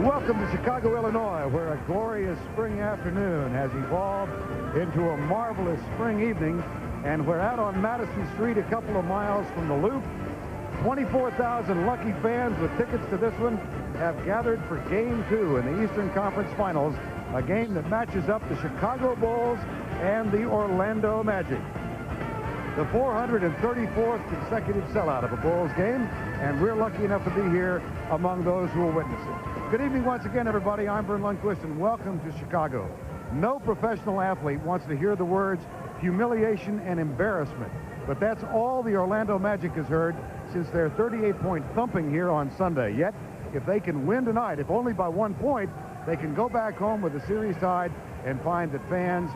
Welcome to Chicago, Illinois, where a glorious spring afternoon has evolved into a marvelous spring evening, and we're out on Madison Street, a couple of miles from the Loop. 24,000 lucky fans with tickets to this one have gathered for Game 2 in the Eastern Conference Finals, a game that matches up the Chicago Bulls and the Orlando Magic. The 434th consecutive sellout of a Bulls game, and we're lucky enough to be here among those who will witness it. Good evening once again, everybody. I'm Vern Lundquist, and welcome to Chicago. No professional athlete wants to hear the words humiliation and embarrassment, but that's all the Orlando Magic has heard since their 38-point thumping here on Sunday. Yet, if they can win tonight, if only by 1 point, they can go back home with the series tied and find that fans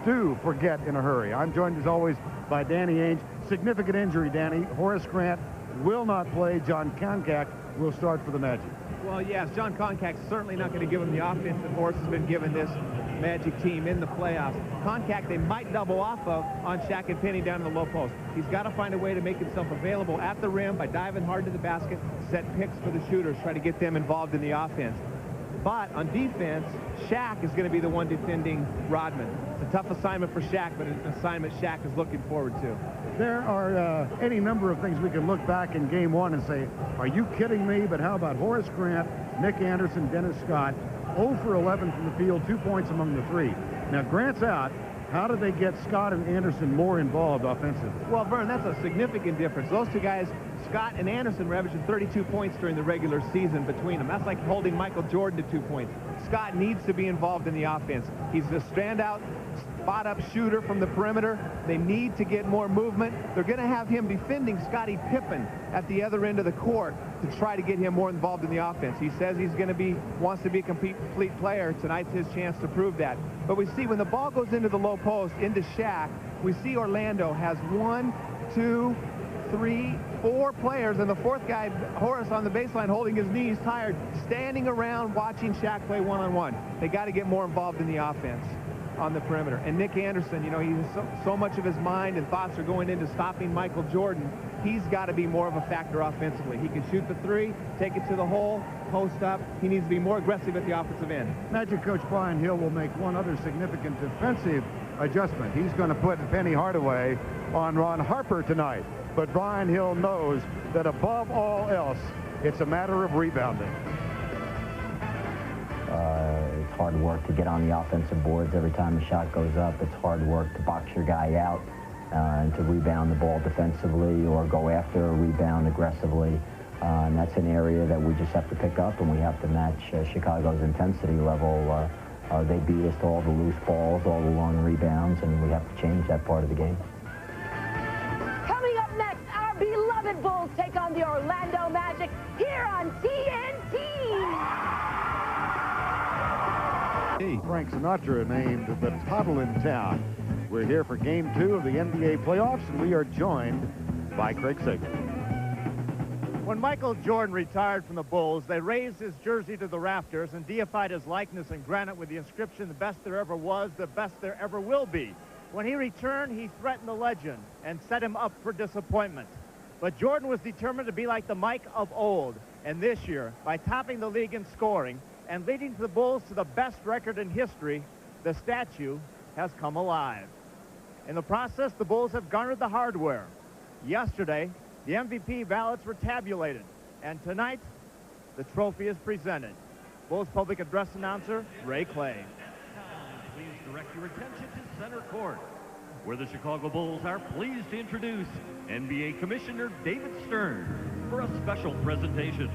do forget in a hurry. I'm joined, as always, by Danny Ainge. Significant injury, Danny. Horace Grant will not play. John Koncak will start for the Magic. Well, yes, John Koncak's certainly not going to give him the offense that Horace has been giving this Magic team in the playoffs. Koncak, they might double off of on Shaq and Penny down in the low post. He's got to find a way to make himself available at the rim by diving hard to the basket, set picks for the shooters, try to get them involved in the offense. But on defense, Shaq is going to be the one defending Rodman. It's a tough assignment for Shaq, but an assignment Shaq is looking forward to. There are any number of things we can look back in Game 1 and say, are you kidding me? But how about Horace Grant, Nick Anderson, Dennis Scott, 0 for 11 from the field, 2 points among the three. Now, Grant's out. How do they get Scott and Anderson more involved offensively? Well, Vern, that's a significant difference. Those two guys, Scott and Anderson, were averaging 32 points during the regular season between them. That's like holding Michael Jordan to 2 points. Scott needs to be involved in the offense. He's the standout spot-up shooter from the perimeter. They need to get more movement. They're going to have him defending Scottie Pippen at the other end of the court to try to get him more involved in the offense. He says he's going to be, wants to be a complete player. Tonight's his chance to prove that. But we see when the ball goes into the low post, into Shaq, we see Orlando has 1, 2, 3, 4 players, and the fourth guy, Horace, on the baseline holding his knees, tired, standing around watching Shaq play one-on-one. They got to get more involved in the offense on the perimeter. And Nick Anderson, you know, so much of his mind and thoughts are going into stopping Michael Jordan. He's got to be more of a factor offensively. He can shoot the three, take it to the hole, post up. He needs to be more aggressive at the offensive end. Magic coach Brian Hill will make one other significant defensive adjustment. He's going to put Penny Hardaway on Ron Harper tonight. But Brian Hill knows that above all else, it's a matter of rebounding. It's hard work to get on the offensive boards every time the shot goes up. It's hard work to box your guy out and to rebound the ball defensively or go after a rebound aggressively. And that's an area that we just have to pick up, and we have to match Chicago's intensity level. They beat us to all the loose balls, all the long rebounds, and we have to change that part of the game. Coming up next, our beloved Bulls take on the Orlando Magic here on TNT. Frank Sinatra named the Toddle in town. We're here for Game 2 of the NBA playoffs, and we are joined by Craig Sager. When Michael Jordan retired from the Bulls, they raised his jersey to the rafters and deified his likeness in granite with the inscription, "The best there ever was, the best there ever will be." When he returned, he threatened the legend and set him up for disappointment. But Jordan was determined to be like the Mike of old. And this year, by topping the league in scoring and leading the Bulls to the best record in history, the statue has come alive. In the process, the Bulls have garnered the hardware. Yesterday, the MVP ballots were tabulated, and tonight, the trophy is presented. Bulls public address announcer, Ray Clay. Please direct your attention to center court, where the Chicago Bulls are pleased to introduce NBA Commissioner David Stern for a special presentation.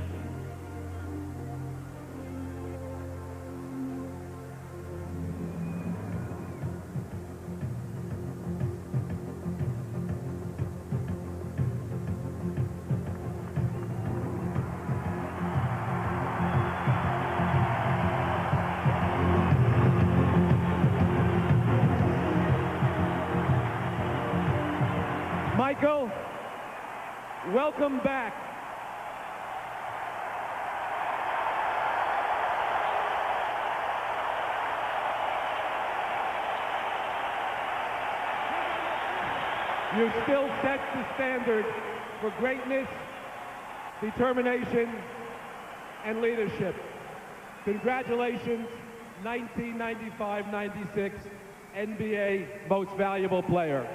Michael, welcome back. You still set the standard for greatness, determination, and leadership. Congratulations, 1995-96 NBA Most Valuable Player.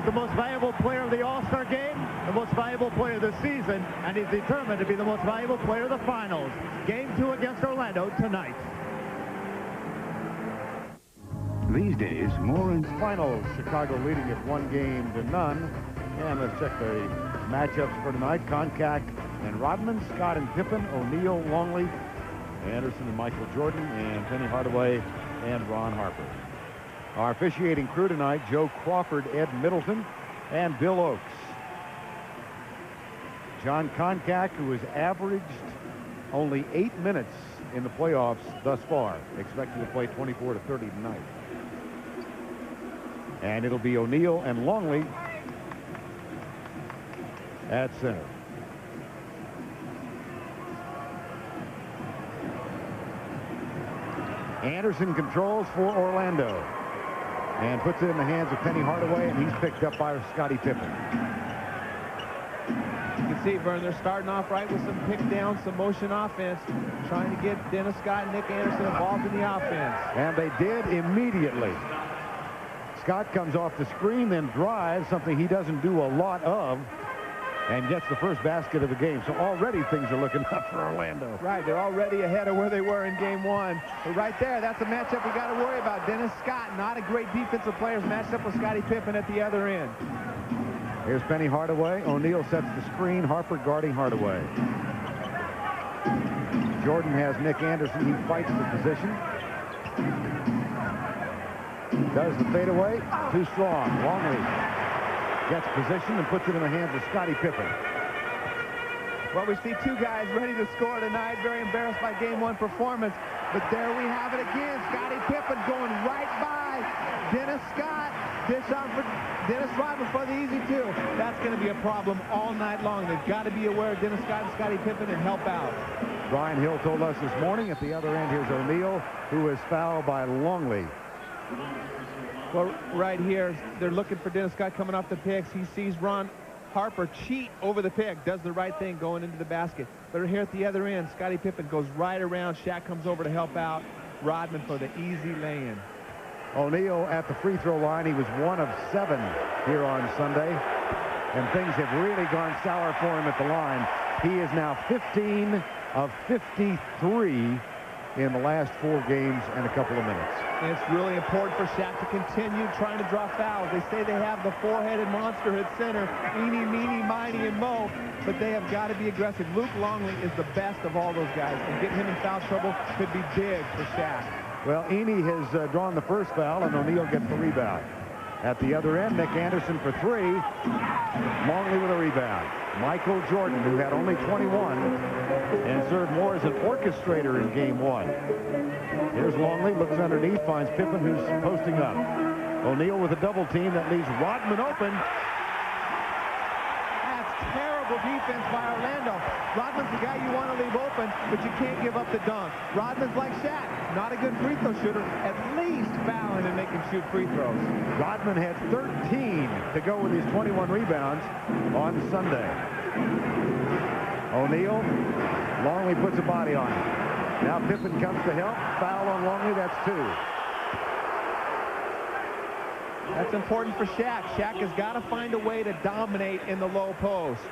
The most valuable player of the All-Star game, the most valuable player of the season, and he's determined to be the most valuable player of the finals. Game 2 against Orlando tonight. These days, more in finals, Chicago leading it 1-0. And let's check the matchups for tonight. Concact and Rodman, Scott and Pippen, O'Neal, Longley, Anderson and Michael Jordan, and Penny Hardaway and Ron Harper. Our officiating crew tonight, Joe Crawford, Ed Middleton, and Bill Oakes. John Concact, who has averaged only 8 minutes in the playoffs thus far, expected to play 24 to 30 tonight. And it'll be O'Neal and Longley at center. Anderson controls for Orlando and puts it in the hands of Penny Hardaway, and he's picked up by Scottie Pippen. You can see, Vern, they're starting off right with some pick down, some motion offense, trying to get Dennis Scott and Nick Anderson involved in the offense. And they did immediately. Scott comes off the screen, then drives, something he doesn't do a lot of, and gets the first basket of the game. So already things are looking up for Orlando. Right, they're already ahead of where they were in game 1. But right there, that's a matchup we got to worry about. Dennis Scott, not a great defensive player, matched up with Scottie Pippen at the other end. Here's Penny Hardaway. O'Neal sets the screen. Harper guarding Hardaway. Jordan has Nick Anderson. He fights the position. Does the fadeaway. Too strong. Longley gets position and puts it in the hands of Scottie Pippen. Well, we see two guys ready to score tonight. Very embarrassed by game 1 performance. But there we have it again. Scottie Pippen going right by Dennis Scott. Dish out for Dennis Rodman for the easy 2. That's going to be a problem all night long. They've got to be aware of Dennis Scott and Scottie Pippen and help out. Brian Hill told us this morning at the other end, here's O'Neal, who is fouled by Longley. Well, right here, they're looking for Dennis Scott coming off the picks. He sees Ron Harper cheat over the pick, does the right thing going into the basket. But here at the other end, Scottie Pippen goes right around. Shaq comes over to help out Rodman for the easy lay-in. O'Neal at the free throw line. He was 1 of 7 here on Sunday, and things have really gone sour for him at the line. He is now 15 of 53 in the last 4 games and a couple of minutes. And it's really important for Shaq to continue trying to draw fouls. They say they have the four-headed monster at center, Eeny, Meeny, Miny, and Mo, but they have got to be aggressive. Luke Longley is the best of all those guys, and getting him in foul trouble could be big for Shaq. Well, Eeny has drawn the first foul, and O'Neal gets the rebound. At the other end, Nick Anderson for 3. Longley with a rebound. Michael Jordan, who had only 21 and served more as an orchestrator in game 1. Here's Longley, looks underneath, finds Pippen, who's posting up. O'Neal with a double team that leaves Rodman open. That's terrible defense by Orlando. Rodman's the guy you want to leave open, but you can't give up the dunk. Rodman's like Shaq, not a good free throw shooter, at least fouling and making shoot free throws. Rodman had 13 to go with his 21 rebounds on Sunday. O'Neal, Longley puts a body on him. Now Pippen comes to help. Foul on Longley, that's 2. That's important for Shaq. Shaq has got to find a way to dominate in the low post.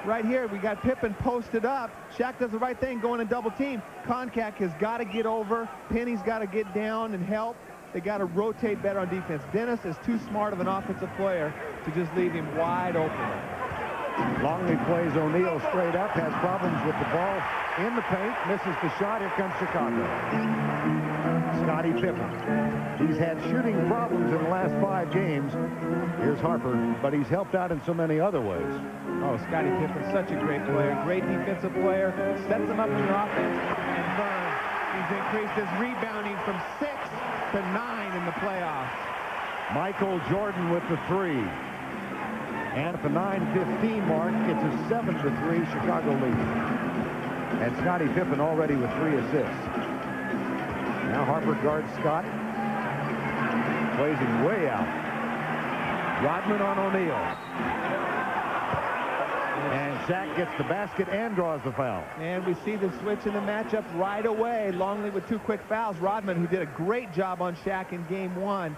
Right here, we got Pippen posted up. Shaq does the right thing, going in double team. Concact has got to get over. Penny's got to get down and help. They got to rotate better on defense. Dennis is too smart of an offensive player to just leave him wide open. Longley plays O'Neal straight up, has problems with the ball in the paint, misses the shot. Here comes Chicago. Scottie Pippen. He's had shooting problems in the last 5 games. Here's Harper, but he's helped out in so many other ways. Oh, Scottie Pippen, such a great player, great defensive player, sets him up in the offense, and Vern, he's increased his rebounding from 6 to 9 in the playoffs. Michael Jordan with the 3. And at the 9:15 mark, it's a 7-3 Chicago lead. And Scottie Pippen already with 3 assists. Now Harper guards Scott. Plays him way out. Rodman on O'Neal. And Shaq gets the basket and draws the foul. And we see the switch in the matchup right away. Longley with 2 quick fouls. Rodman, who did a great job on Shaq in game 1.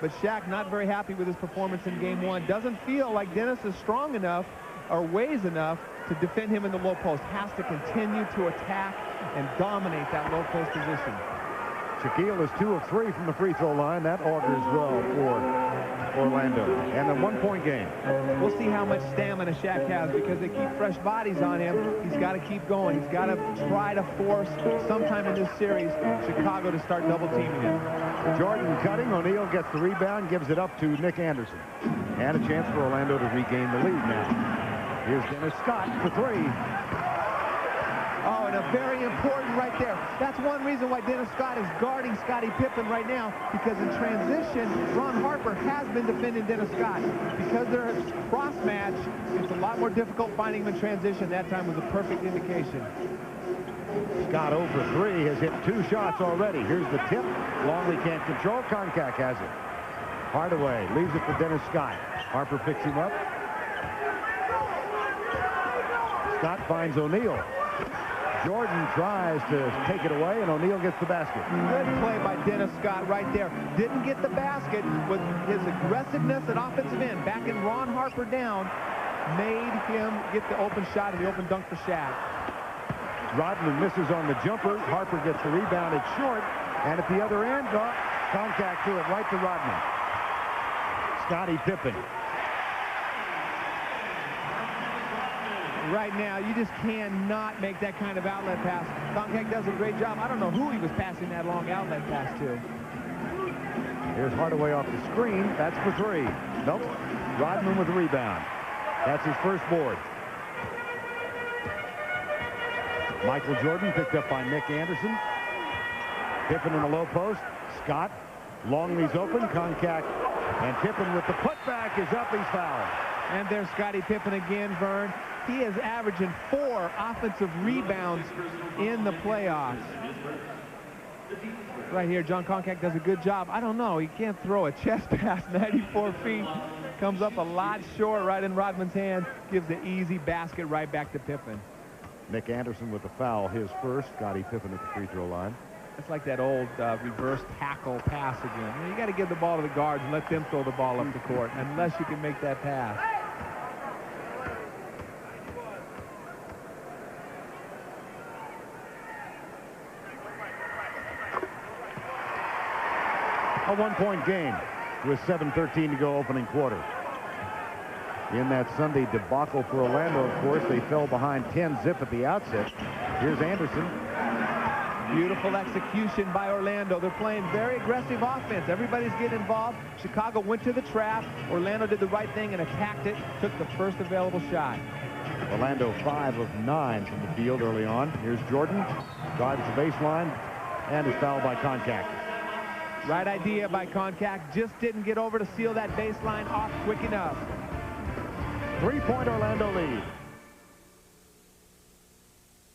But Shaq not very happy with his performance in game 1. Doesn't feel like Dennis is strong enough or weighs enough to defend him in the low post. Has to continue to attack and dominate that low post position. Shaquille is 2 of 3 from the free throw line. That augurs well for Orlando. And a 1-point game. We'll see how much stamina Shaq has because they keep fresh bodies on him. He's got to keep going. He's got to try to force sometime in this series Chicago to start double teaming him. Jordan cutting. O'Neal gets the rebound, gives it up to Nick Anderson. And a chance for Orlando to regain the lead now. Here's Dennis Scott for 3. Oh, and a very important right there. That's one reason why Dennis Scott is guarding Scottie Pippen right now, because in transition, Ron Harper has been defending Dennis Scott. Because they're a cross match, it's a lot more difficult finding him in transition. That time was a perfect indication. Scott over 3 has hit 2 shots already. Here's the tip. Longley can't control. Koncak has it. Hardaway leaves it for Dennis Scott. Harper picks him up. Scott finds O'Neal. Jordan tries to take it away, and O'Neal gets the basket. Good play by Dennis Scott right there. Didn't get the basket, but his aggressiveness at offensive end, backing Ron Harper down, made him get the open shot and the open dunk for Shaq. Rodman misses on the jumper. Harper gets the rebound. It's short. And at the other end, contact to it right to Rodman. Scottie Pippen. Right now, you just cannot make that kind of outlet pass. Koncak does a great job. I don't know who he was passing that long outlet pass to. Here's Hardaway off the screen. That's for 3. Nope. Rodman with the rebound. That's his first board. Michael Jordan picked up by Nick Anderson. Pippen in the low post. Scott. Longley's open. Koncak and Pippen with the putback is up. He's fouled. And there's Scottie Pippen again, Vern. He is averaging 4 offensive rebounds in the playoffs. Right here, John Koncak does a good job. I don't know. He can't throw a chest pass 94 feet. Comes up a lot short right in Rodman's hand. Gives the easy basket right back to Pippen. Nick Anderson with the foul, his first. Scottie Pippen at the free throw line. It's like that old reverse tackle pass again. You got to give the ball to the guards and let them throw the ball up the court, unless you can make that pass. A 1-point game with 7:13 to go opening quarter. In that Sunday debacle for Orlando, of course, they fell behind 10-zip at the outset. Here's Anderson. Beautiful execution by Orlando. They're playing very aggressive offense. Everybody's getting involved. Chicago went to the trap. Orlando did the right thing and attacked it. Took the first available shot. Orlando 5 of 9 from the field early on. Here's Jordan. Drives the baseline and is fouled by Koncak. Right idea by Koncak. Just didn't get over to seal that baseline off quick enough. 3-point Orlando lead.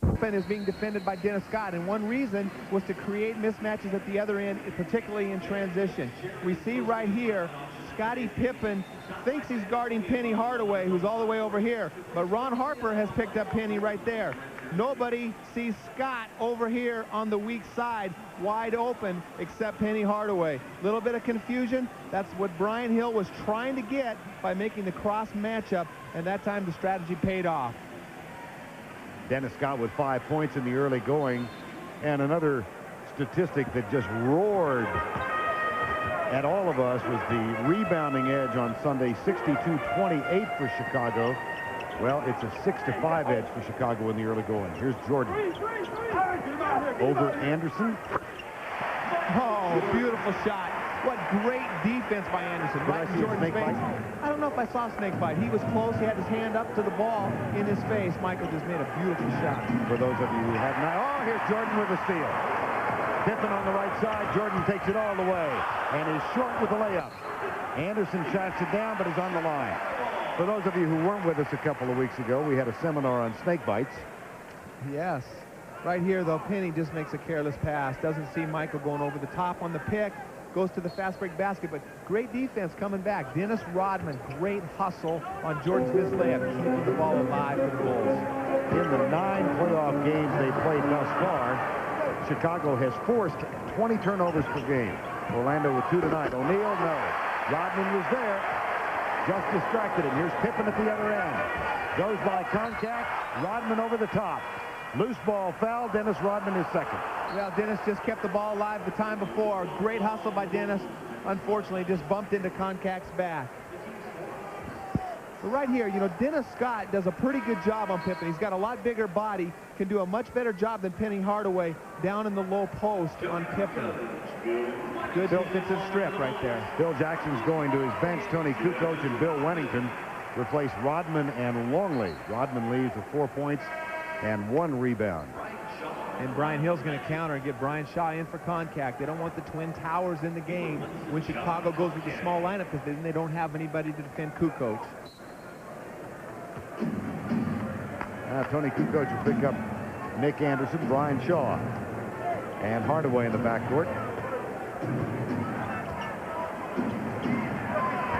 Pippen is being defended by Dennis Scott, and one reason was to create mismatches at the other end, particularly in transition. We see right here, Scottie Pippen thinks he's guarding Penny Hardaway, who's all the way over here, but Ron Harper has picked up Penny right there. Nobody sees Scott over here on the weak side, wide open, except Penny Hardaway. Little bit of confusion. That's what Brian Hill was trying to get by making the cross matchup, and that time the strategy paid off. Dennis Scott with 5 points in the early going, and another statistic that just roared at all of us was the rebounding edge on Sunday, 62-28 for Chicago. Well, it's a 6-5 edge for Chicago in the early going. Here's Jordan. Over Anderson. Oh, beautiful shot. What great defense by Anderson. Right in Jordan's face. I don't know if I saw a snake bite. He was close. He had his hand up to the ball in his face. Michael just made a beautiful shot. For those of you who have not. Oh, here's Jordan with a steal. Pippen on the right side. Jordan takes it all the way and is short with the layup. Anderson shots it down, but is on the line. For those of you who weren't with us a couple of weeks ago, we had a seminar on snake bites. Yes. Right here, though, Penny just makes a careless pass. Doesn't see Michael going over the top on the pick. Goes to the fast break basket, but great defense coming back. Dennis Rodman, great hustle on Jordan's missed layup, keeping the ball alive for the Bulls. In the 9 playoff games they played thus far, Chicago has forced 20 turnovers per game. Orlando with 2 tonight. O'Neal, no. Rodman was there. Just distracted him. Here's Pippen at the other end. Goes by contact. Rodman over the top. Loose ball foul. Dennis Rodman is second. Well, Dennis just kept the ball alive the time before. Great hustle by Dennis. Unfortunately, just bumped into Concac's back. But right here, you know, Dennis Scott does a pretty good job on Pippen. He's got a lot bigger body, can do a much better job than Penny Hardaway down in the low post on Pippen. Good defensive strip right there. Bill Jackson's going to his bench. Tony Kukoc and Bill Wennington replace Rodman and Longley. Rodman leaves with 4 points and 1 rebound. And Brian Hill's going to counter and get Brian Shaw in for Concac. They don't want the Twin Towers in the game when Chicago goes with the small lineup, because then they don't have anybody to defend Kukoc. Tony Kukoc will pick up Nick Anderson, Brian Shaw, and Hardaway in the backcourt.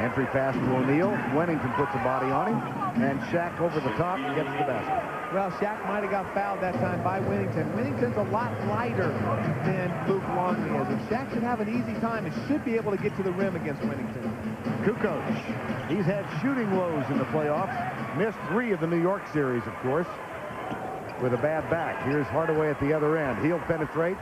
Entry pass to O'Neal. Wennington puts a body on him, and Shaq over the top and gets the basket. Well, Shaq might have got fouled that time by Wennington. Wennington's a lot lighter than Luke Longley is, and Shaq should have an easy time and should be able to get to the rim against Wennington. Kukoc, he's had shooting woes in the playoffs. Missed 3 of the New York series, of course, with a bad back. Here's Hardaway at the other end. He'll penetrate.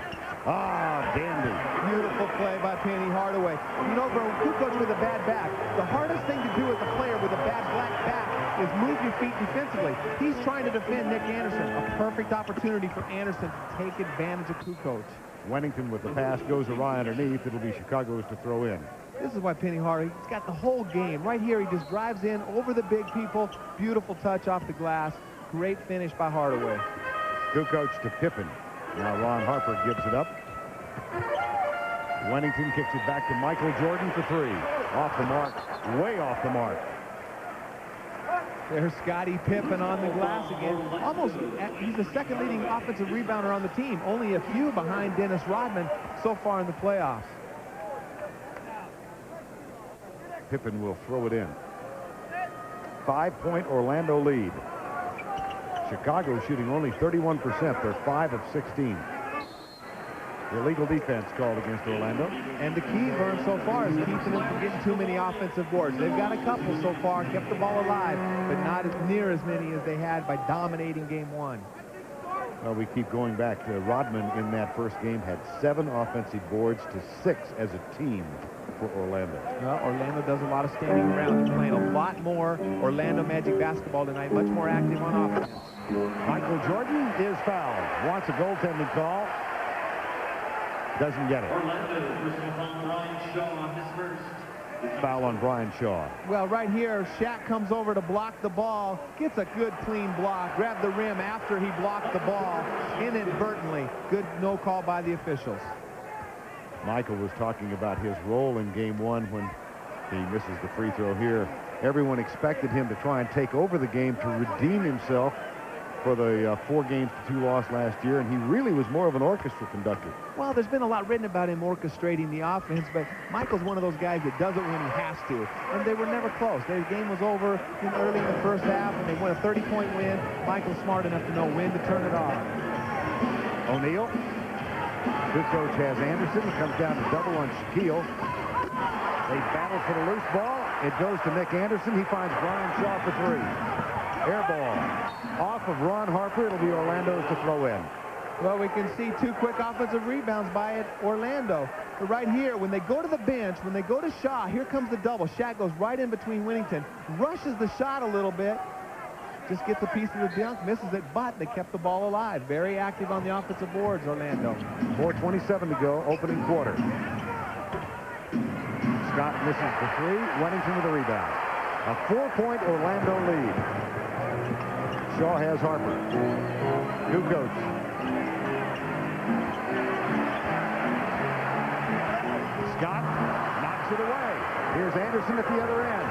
Ah, dandy. Beautiful play by Penny Hardaway. You know, for Kukoc with a bad back, the hardest thing to do as a player with a bad black back is move your feet defensively. He's trying to defend Nick Anderson. A perfect opportunity for Anderson to take advantage of Kukoc. Wennington with the pass goes awry underneath. It'll be Chicago's to throw in. This is why Penny Hardaway, he's got the whole game. Right here, he just drives in over the big people. Beautiful touch off the glass. Great finish by Hardaway. Kukoc to Pippen. Now Ron Harper gives it up. Wennington kicks it back to Michael Jordan for 3. Off the mark. Way off the mark. There's Scottie Pippen on the glass again. Almost, he's the second leading offensive rebounder on the team. Only a few behind Dennis Rodman so far in the playoffs. Pippen will throw it in. 5-point Orlando lead. Chicago shooting only 31%. They're 5 of 16. Illegal defense called against Orlando. And the key, Vern, so far is keeping them from getting too many offensive boards. They've got a couple so far, kept the ball alive, but not as near as many as they had by dominating game 1. Well, we keep going back to Rodman in that first game had 7 offensive boards to 6 as a team for Orlando. Well, Orlando does a lot of standing around. They're playing a lot more Orlando Magic basketball tonight, much more active on offense. Michael Jordan is fouled. Wants a goaltending call. Doesn't get it. Foul on Brian Shaw. Well, right here, Shaq comes over to block the ball, gets a good clean block, grabbed the rim after he blocked the ball inadvertently. Good no call by the officials. Michael was talking about his role in game 1 when he misses the free throw here. Everyone expected him to try and take over the game to redeem himself for the 4 games to 2 loss last year, and he really was more of an orchestra conductor. Well, there's been a lot written about him orchestrating the offense, but Michael's one of those guys that does it when he has to, and they were never close. Their game was over early in the first half, and they won a 30-point win. Michael's smart enough to know when to turn it off. O'Neal. Kukoc has Anderson. It comes down to double on Shaquille. They battle for the loose ball. It goes to Nick Anderson. He finds Brian Shaw for 3. Air ball. Off of Ron Harper. It'll be Orlando's to throw in. Well, we can see 2 quick offensive rebounds by Orlando. But right here, when they go to the bench, when they go to Shaw, here comes the double. Shaq goes right in between Wennington, rushes the shot a little bit, just gets a piece of the dunk, misses it, but they kept the ball alive. Very active on the offensive boards, Orlando. 4:27 to go, opening quarter. Scott misses the 3. Wennington with a rebound. A 4-point Orlando lead. Shaw has Harper. Kukoc. Scott knocks it away. Here's Anderson at the other end.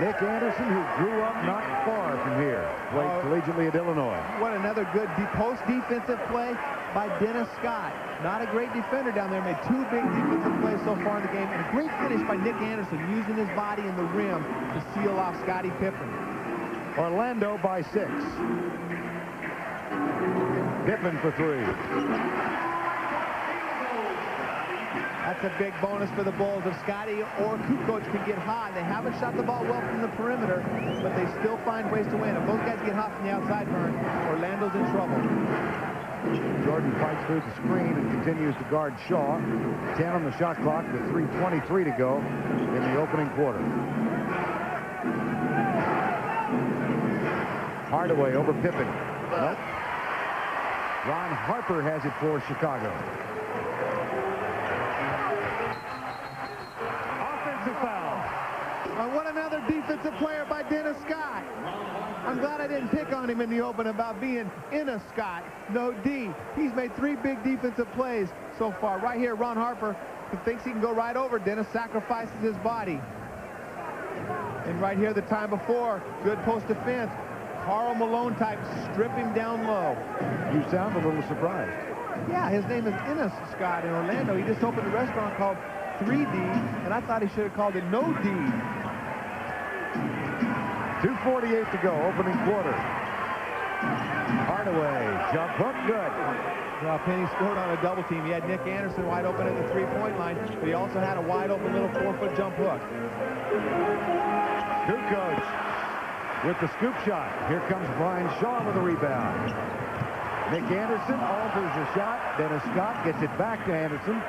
Nick Anderson, who grew up not far from here, played collegiately at Illinois. What another good post defensive play by Dennis Scott. Not a great defender down there. Made 2 big defensive plays so far in the game. And a great finish by Nick Anderson, using his body and the rim to seal off Scottie Pippen. Orlando by 6. Pippen for 3. That's a big bonus for the Bulls. If Scottie or Kukoc can get hot, they haven't shot the ball well from the perimeter, but they still find ways to win. If those guys get hot from the outside, Vern, Orlando's in trouble. Jordan fights through the screen and continues to guard Shaw. 10 on the shot clock with 3:23 to go in the opening quarter. Hardaway over Pippen. Nope. Ron Harper has it for Chicago. Offensive foul. What another defensive player by Dennis Scott. I'm glad I didn't pick on him in the open about being in a Scott. No D. He's made 3 big defensive plays so far. Right here, Ron Harper thinks he can go right over Dennis, sacrifices his body. And right here, the time before, good post defense. Karl Malone type, strip him down low. You sound a little surprised. Yeah, his name is Dennis Scott in Orlando. He just opened a restaurant called 3D, and I thought he should have called it No D. 2:48 to go, opening quarter. Hardaway, jump hook, good. Well, Penny scored on a double team. He had Nick Anderson wide open at the 3-point line, but he also had a wide open little 4-foot jump hook. Kukoc with the scoop shot. Here comes Brian Shaw with a rebound. Nick Anderson alters the shot. Dennis Scott gets it back to Anderson.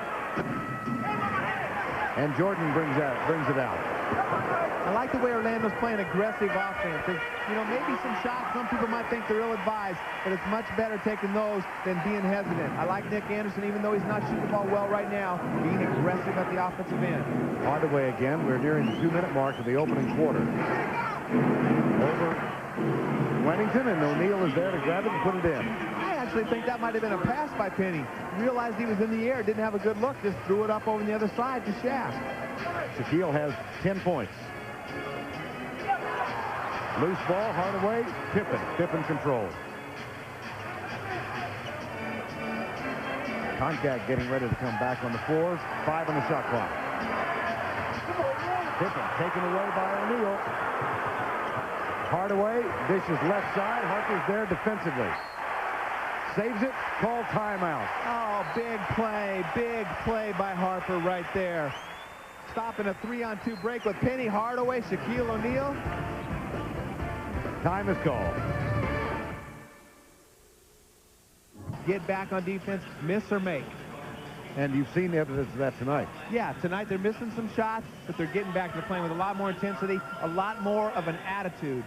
And Jordan brings it out. I like the way Orlando's playing aggressive offense. You know, maybe some shots some people might think they're ill-advised, but it's much better taking those than being hesitant. I like Nick Anderson, even though he's not shooting the ball well right now, being aggressive at the offensive end. Hardaway again. We're nearing the 2-minute mark of the opening quarter. Over Wennington, and O'Neal is there to grab it and put it in. I actually think that might have been a pass by Penny. Realized he was in the air, didn't have a good look, just threw it up over the other side to Shaq. Shaquille has 10 points. Loose ball, Hardaway, Pippen controls. Contact getting ready to come back on the floor. 5 on the shot clock. Pippen taken away by O'Neal. Hardaway dishes left side. Harper's there defensively. Saves it. Call timeout. Oh, big play by Harper right there. Stopping a 3-on-2 break with Penny, Hardaway, Shaquille O'Neal. Time is called. Get back on defense, miss or make. And you've seen the evidence of that tonight. Yeah, tonight they're missing some shots, but they're getting back to playing with a lot more intensity, a lot more of an attitude.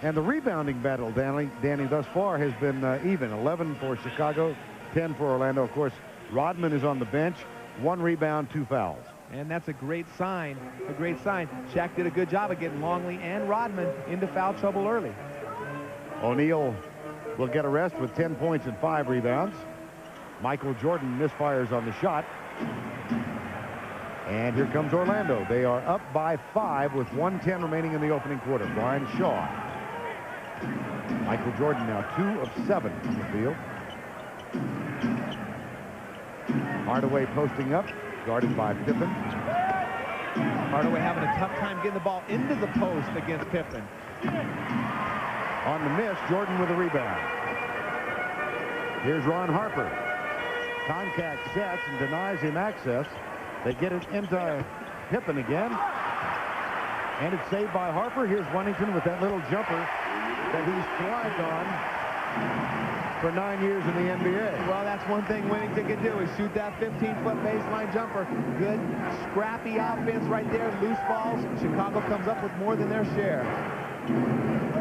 And the rebounding battle, Danny, thus far has been even. 11 for Chicago, 10 for Orlando. Of course, Rodman is on the bench. 1 rebound, 2 fouls. And that's a great sign, Shaq did a good job of getting Longley and Rodman into foul trouble early. O'Neal will get a rest with 10 points and 5 rebounds. Michael Jordan misfires on the shot. And here comes Orlando. They are up by 5 with 1:10 remaining in the opening quarter. Brian Shaw. Michael Jordan now 2 of 7 in the field. Hardaway posting up, guarded by Pippen. Hardaway having a tough time getting the ball into the post against Pippen. On the miss, Jordan with a rebound. Here's Ron Harper. Contact sets and denies him access. They get it into Pippen again. And it's saved by Harper. Here's Wennington with that little jumper that he's thrived on for 9 years in the NBA. Well, that's one thing Wennington can do is shoot that 15-foot baseline jumper. Good, scrappy offense right there. Loose balls. Chicago comes up with more than their share.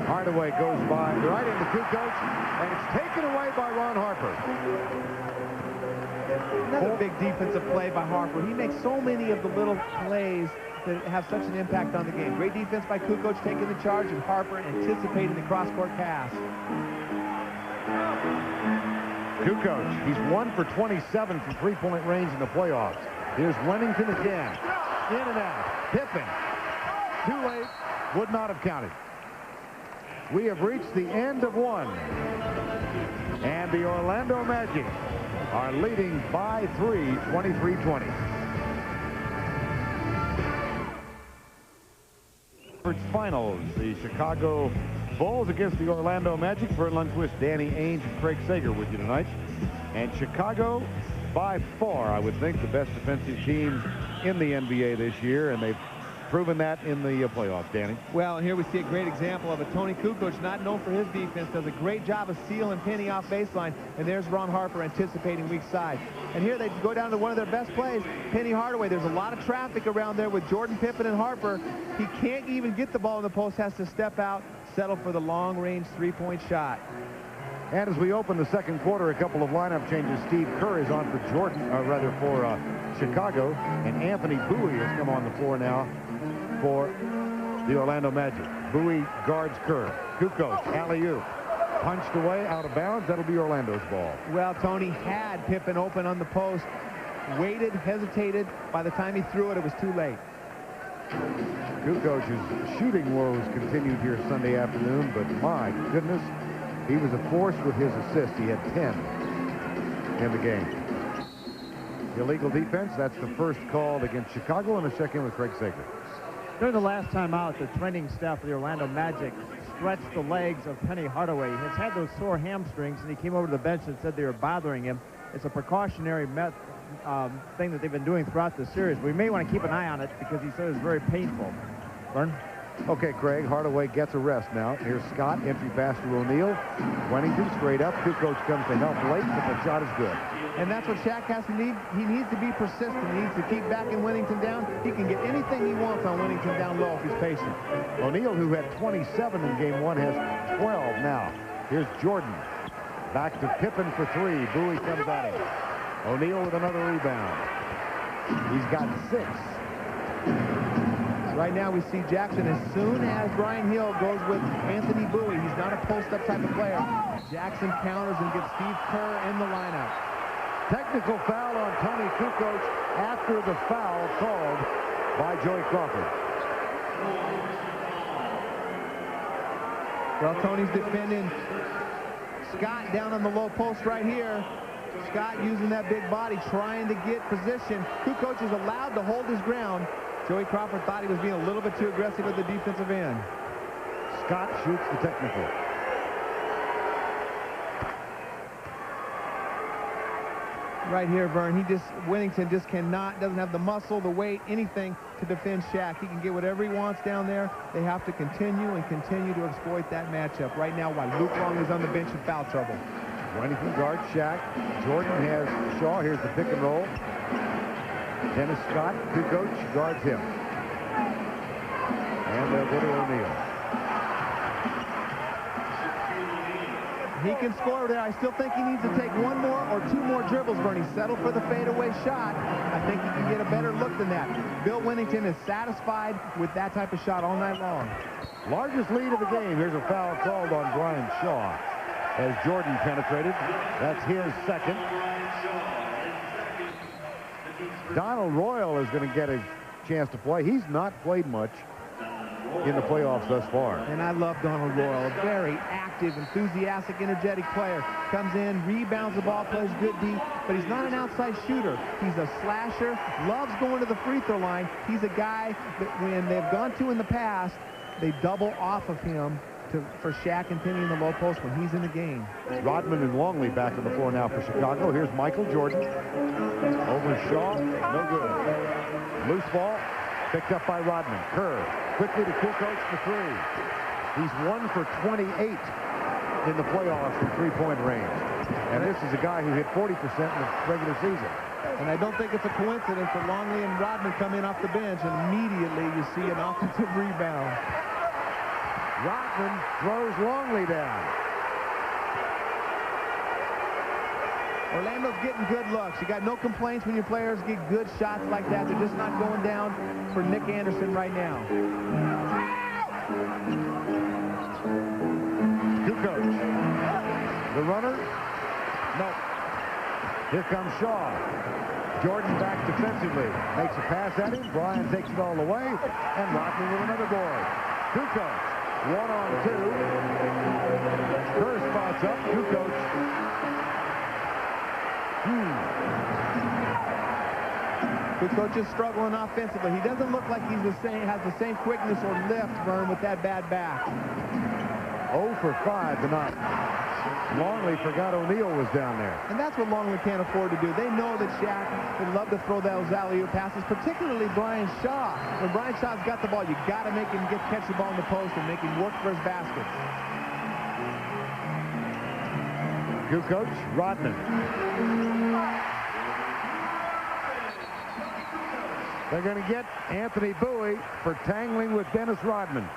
Hardaway goes by right into Kukoc, and it's taken away by Ron Harper. Another big defensive play by Harper. He makes so many of the little plays that have such an impact on the game. Great defense by Kukoc taking the charge, and Harper anticipating the cross-court pass. Kukoc, he's 1 for 27 from 3-point range in the playoffs. Here's Wennington again. In and out. Pippen. Too late. Would not have counted. We have reached the end of one. And the Orlando Magic are leading by 3, 23-20. Finals, the Chicago Bulls against the Orlando Magic. Vern Lundquist, Danny Ainge, and Craig Sager with you tonight. And Chicago, by far, I would think, the best defensive team in the NBA this year, and they've proven that in the playoffs. Danny? Well, here we see a great example of it. Tony Kukoc, not known for his defense, does a great job of sealing Penny off baseline, and there's Ron Harper anticipating weak side. And here they go down to one of their best plays, Penny Hardaway. There's a lot of traffic around there with Jordan Pippen and Harper. He can't even get the ball in the post, has to step out, settle for the long-range three-point shot. And as we open the second quarter, a couple of lineup changes. Steve Kerr is on for Chicago, and Anthony Bowie has come on the floor now for the Orlando Magic. Bowie guards Kerr. Kukoc, alley-oop. Punched away, out of bounds. That'll be Orlando's ball. Well, Tony had Pippen open on the post. Waited, hesitated. By the time he threw it, it was too late. Kukoc's shooting woes continued here Sunday afternoon, but my goodness, he was a force with his assist. He had 10 in the game. Illegal defense, that's the first called against Chicago, and a check in with Craig Sager. During the last time out, the training staff of the Orlando Magic stretched the legs of Penny Hardaway. He has had those sore hamstrings, and he came over to the bench and said they were bothering him. It's a precautionary thing that they've been doing throughout the series. We may want to keep an eye on it because he said it's very painful. Vern? Okay, Craig, Hardaway gets a rest now. Here's Scott, entry pass to O'Neal. Wennington straight up. Kukoc comes to help late, but the shot is good. And that's what Shaq has to need. He needs to be persistent. He needs to keep backing Wennington down. He can get anything he wants on Wennington down low if he's patient. O'Neal, who had 27 in game one, has 12 now. Here's Jordan. Back to Pippen for three. Bowie comes at him. O'Neal with another rebound. He's got 6. Right now we see Jackson, as soon as Brian Hill goes with Anthony Bowie, he's not a post-up type of player. Jackson counters and gets Steve Kerr in the lineup. Technical foul on Tony Kukoc after the foul called by Joey Crawford. Well, Tony's defending Scott down on the low post right here. Scott using that big body, trying to get position. Kukoc is allowed to hold his ground. Joey Crawford thought he was being a little bit too aggressive at the defensive end. Scott shoots the technical. Right here, Vern, Wennington just doesn't have the muscle, the weight, anything to defend Shaq. He can get whatever he wants down there. They have to continue to exploit that matchup. Right now, while Luke Long is on the bench in foul trouble. Wennington guards Shaq. Jordan has Shaw. Here's the pick and roll. Dennis Scott, Kukoc, guards him. And they'll go to O'Neal. He can score there. I still think he needs to take one more or 2 more dribbles, Bernie. Settle for the fadeaway shot. I think he can get a better look than that. Bill Wennington is satisfied with that type of shot all night long. Largest lead of the game. Here's a foul called on Brian Shaw as Jordan penetrated. That's his second. Donald Royal is going to get a chance to play. He's not played much in the playoffs thus far. And I love Donald Royal, a very active, enthusiastic, energetic player. Comes in, rebounds the ball, plays good D, but he's not an outside shooter. He's a slasher, loves going to the free throw line. He's a guy that when they've gone to in the past, they double off of him for Shaq and Penny in the low post when he's in the game. Rodman and Longley back on the floor now for Chicago. Here's Michael Jordan. Over Shaw, no good. Loose ball, picked up by Rodman. Kerr, quickly to Kukoc for 3. He's 1 for 28 in the playoffs from three-point range. And this is a guy who hit 40% in the regular season. And I don't think it's a coincidence that Longley and Rodman come in off the bench and immediately you see an offensive rebound. Rodman throws Longley down. Orlando's getting good looks. You got no complaints when your players get good shots like that. They're just not going down for Nick Anderson right now. Kukoc. The runner. No. Here comes Shaw. Jordan back defensively. Makes a pass at him. Bryant takes it all the way. And Rodman with another board. Kukoc. 1-on-2. Kerr spots up. Kukoc. Kukoc is struggling offensively. He doesn't look like has the same quickness or lift, Vern, with that bad back. 0 for 5 tonight. Longley forgot O'Neal was down there. And that's what Longley can't afford to do. They know that Shaq would love to throw those alley-oop passes, particularly Brian Shaw. When Brian Shaw's got the ball, you got to make him catch the ball in the post and make him work for his baskets. Kukoc, Rodman. They're going to get Anthony Bowie for tangling with Dennis Rodman.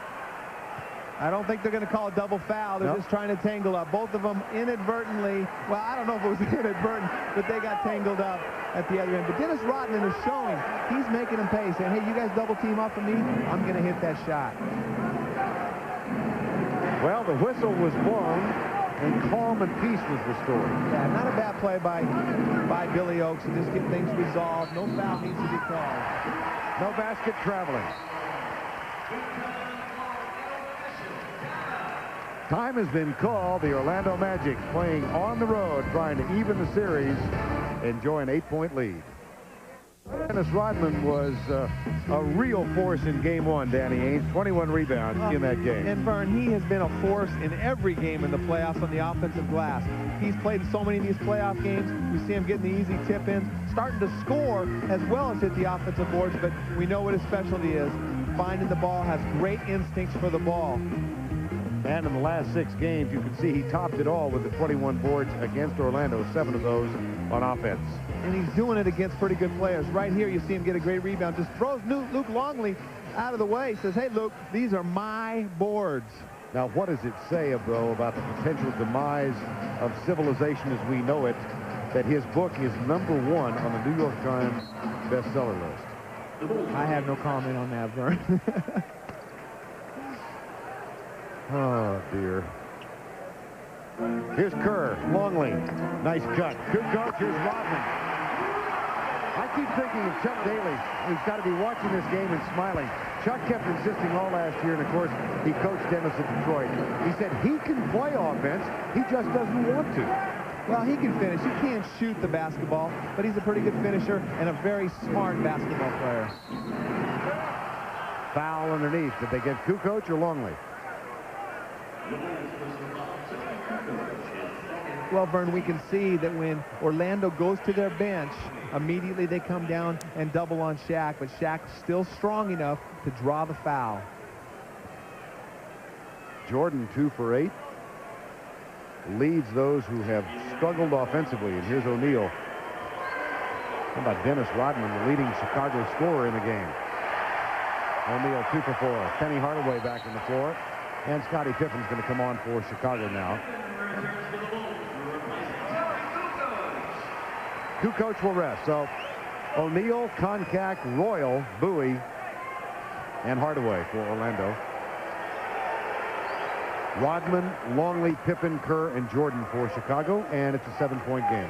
I don't think they're going to call a double foul. They're just trying to tangle up. Both of them inadvertently, well, I don't know if it was inadvertent, but they got tangled up at the other end. But Dennis Rodman is showing he's making them pay, saying, hey, you guys double team off of me, I'm going to hit that shot. Well, the whistle was blown, and calm and peace was restored. Yeah, not a bad play by Billy Oakes to just get things resolved. No foul needs to be called. No basket traveling. Time has been called. The Orlando Magic playing on the road, trying to even the series, enjoy an 8-point lead. Dennis Rodman was a real force in game one, Danny Ainge. 21 rebounds in that game. And Vern, he has been a force in every game in the playoffs on the offensive glass. He's played so many of these playoff games. We see him getting the easy tip-ins, starting to score as well as hit the offensive boards, but we know what his specialty is. Finding the ball, has great instincts for the ball. And in the last 6 games, you can see he topped it all with the 21 boards against Orlando, 7 of those on offense. And he's doing it against pretty good players. Right here, you see him get a great rebound. Just throws Luke Longley out of the way. Says, hey, Luke, these are my boards. Now, what does it say, though, about the potential demise of civilization as we know it, that his book is #1 on the New York Times bestseller list? I have no comment on that, Vern. Oh, dear. Here's Kerr. Longley. Nice cut. Good coach. Here's Rodman. I keep thinking of Chuck Daly. He's got to be watching this game and smiling. Chuck kept insisting all last year, and, of course, he coached Dennis at Detroit. He said he can play offense. He just doesn't want to. Well, he can finish. He can't shoot the basketball, but he's a pretty good finisher and a very smart basketball player. Foul underneath. Did they get Kukoc or Longley? Well, Vern, we can see that when Orlando goes to their bench, immediately they come down and double on Shaq, but Shaq's still strong enough to draw the foul. Jordan 2 for 8. Leads those who have struggled offensively. And here's O'Neal. How about Dennis Rodman, the leading Chicago scorer in the game? O'Neal 2 for 4. Penny Hardaway back on the floor. And Scottie Pippen's going to come on for Chicago now. Kukoc will rest. So O'Neal, Koncak, Royal, Bowie, and Hardaway for Orlando. Rodman, Longley, Pippen, Kerr, and Jordan for Chicago, and it's a 7-point game.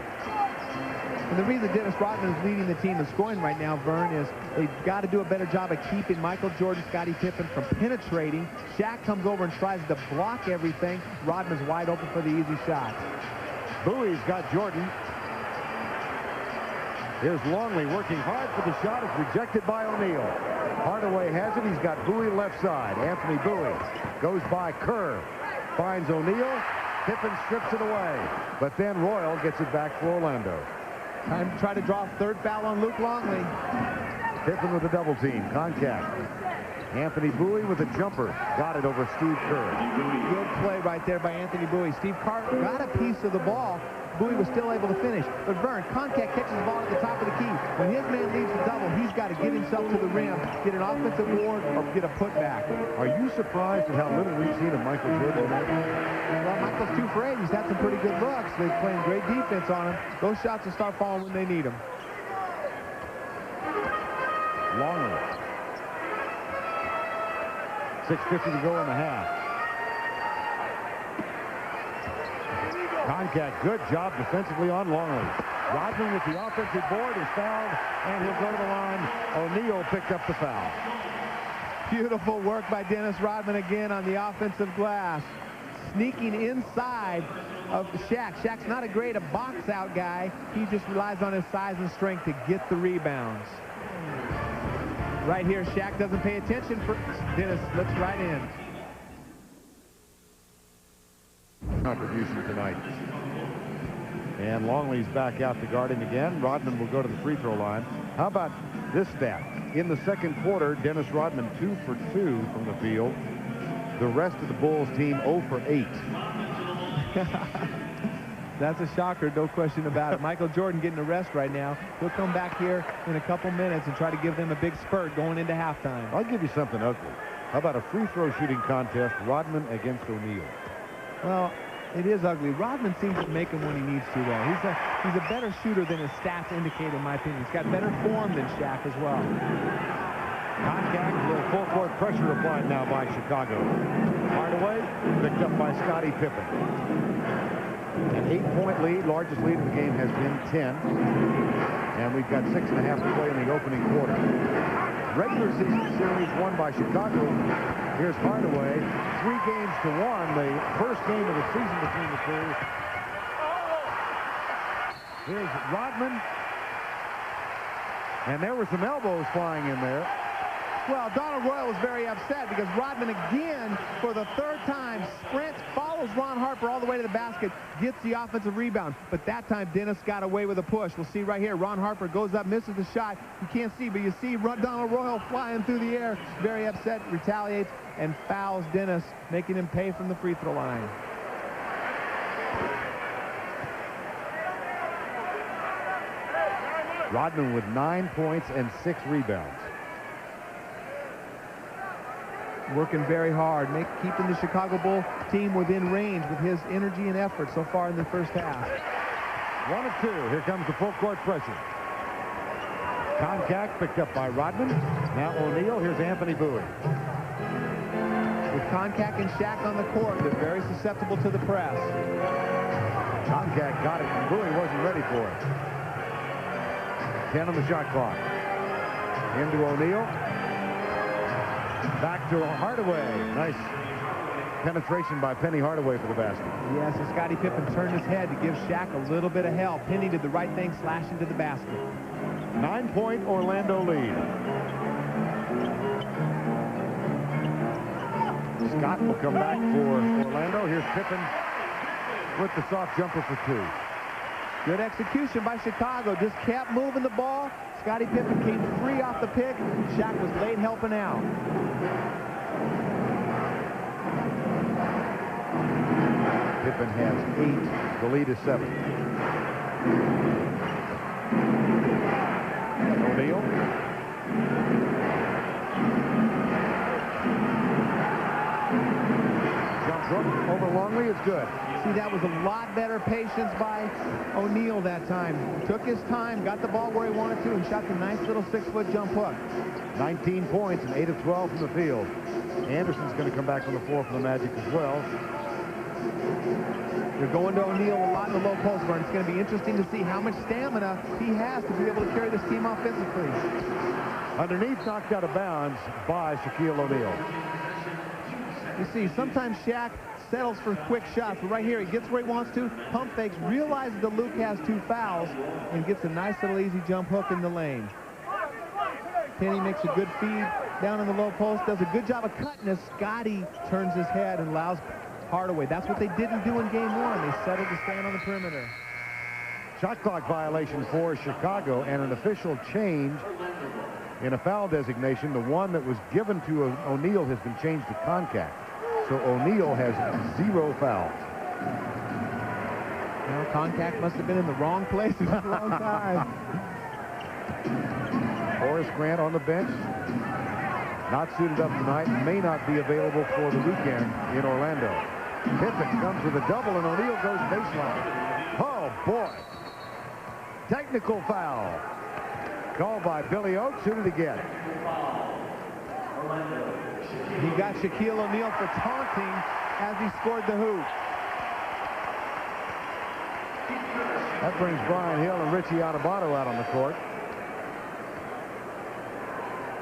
And the reason Dennis Rodman is leading the team in scoring right now, Vern, is they've got to do a better job of keeping Michael Jordan, Scottie Pippen from penetrating. Shaq comes over and tries to block everything. Rodman's wide open for the easy shots. Bowie's got Jordan. Here's Longley working hard for the shot. It's rejected by O'Neal. Hardaway has it. He's got Bowie left side. Anthony Bowie goes by Kerr. Finds O'Neal. Pippen strips it away. But then Royal gets it back for Orlando. Time to try to draw a third foul on Luke Longley. Pippen with a double team. Koncak. Anthony Bowie with a jumper. Got it over Steve Kerr. Good play right there by Anthony Bowie. Steve Kerr got a piece of the ball. Bowie was still able to finish. But Vern, Koncak catches the ball at the top of the key. When his man leads the double, he's got to get himself to the rim, get an offensive board, or get a putback. Are you surprised at how little we've seen of Michael Jordan? Well, Michael's 2 for 8. He's had some pretty good looks. They're playing great defense on him. Those shots will start falling when they need them. Longley. 6:50 to go in the half. Koncak, good job defensively on Longley. Rodman with the offensive board is fouled, and he'll go to the line. O'Neal picked up the foul. Beautiful work by Dennis Rodman again on the offensive glass. Sneaking inside of Shaq. Shaq's not a great box-out guy. He just relies on his size and strength to get the rebounds. Right here, Shaq doesn't pay attention. Dennis slips right in. Contribution tonight. And Longley's back out to guard him again. Rodman will go to the free throw line. How about this stat? In the second quarter, Dennis Rodman 2 for 2 from the field. The rest of the Bulls team 0 for 8. That's a shocker, no question about it. Michael Jordan getting a rest right now. He'll come back here in a couple minutes and try to give them a big spurt going into halftime. I'll give you something ugly. How about a free throw shooting contest, Rodman against O'Neal? Well, it is ugly. Rodman seems to make him when he needs to, though. He's a better shooter than his stats indicate, in my opinion. He's got better form than Shaq as well. Contact, a little full court pressure applied now by Chicago. Hardaway picked up by Scottie Pippen. An 8-point lead, largest lead of the game, has been 10. And we've got 6.5 to play in the opening quarter. Regular season series won by Chicago. Here's Hardaway, 3 games to 1, the first game of the season between the two. Here's Rodman. And there were some elbows flying in there. Well, Donald Royal was very upset because Rodman again, for the third time, sprints, follows Ron Harper all the way to the basket, gets the offensive rebound. But that time, Dennis got away with a push. We'll see right here. Ron Harper goes up, misses the shot. You can't see, but you see Donald Royal flying through the air. Very upset, retaliates, and fouls Dennis, making him pay from the free throw line. Rodman with 9 points and 6 rebounds. Working very hard, keeping the Chicago Bull team within range with his energy and effort so far in the first half. 1 of 2. Here comes the full court pressure. Contact picked up by Rodman. Now O'Neal. Here's Anthony Bowie. With Contact and Shaq on the court, they're very susceptible to the press. Contact got it, and Bowie wasn't ready for it. 10 on the shot clock. Into O'Neal. Back to Hardaway. Nice penetration by Penny Hardaway for the basket. Yes, and Scottie Pippen turned his head to give Shaq a little bit of help. Penny did the right thing, slash into the basket. 9-point Orlando lead. Scott will come back for Orlando. Here's Pippen with the soft jumper for 2. Good execution by Chicago. Just kept moving the ball. Scottie Pippen came free off the pick. Shaq was late helping out. Pippen has 8. The lead is 7. O'Neal. Jump hook over Longley is good. See, that was a lot better patience by O'Neal that time. Took his time, got the ball where he wanted to, and shot the nice little 6-foot jump hook. 19 points and 8 of 12 from the field. Anderson's going to come back on the floor for the Magic as well. They're going to O'Neal a lot in the low post, Vern. It's going to be interesting to see how much stamina he has to be able to carry this team offensively. Underneath, knocked out of bounds by Shaquille O'Neal. You see, sometimes Shaq settles for quick shots, but right here he gets where he wants to, pump fakes, realizes that Luke has 2 fouls, and gets a nice little easy jump hook in the lane. Penny makes a good feed down in the low post, does a good job of cutting as Scottie turns his head and allows Hardaway. That's what they didn't do in game 1. They settled to stand on the perimeter. Shot clock violation for Chicago and an official change in a foul designation. The one that was given to O'Neal has been changed to Contact. So O'Neal has 0 fouls. Well, Contact must have been in the wrong place at the wrong time. Horace Grant on the bench. Not suited up tonight. May not be available for the weekend in Orlando. Pippen comes with a double, and O'Neal goes baseline. Oh, boy. Technical foul. Called by Billy Oakes. Who did he get? He got Shaquille O'Neal for taunting as he scored the hoop. That brings Brian Hill and Richie Adubato out on the court.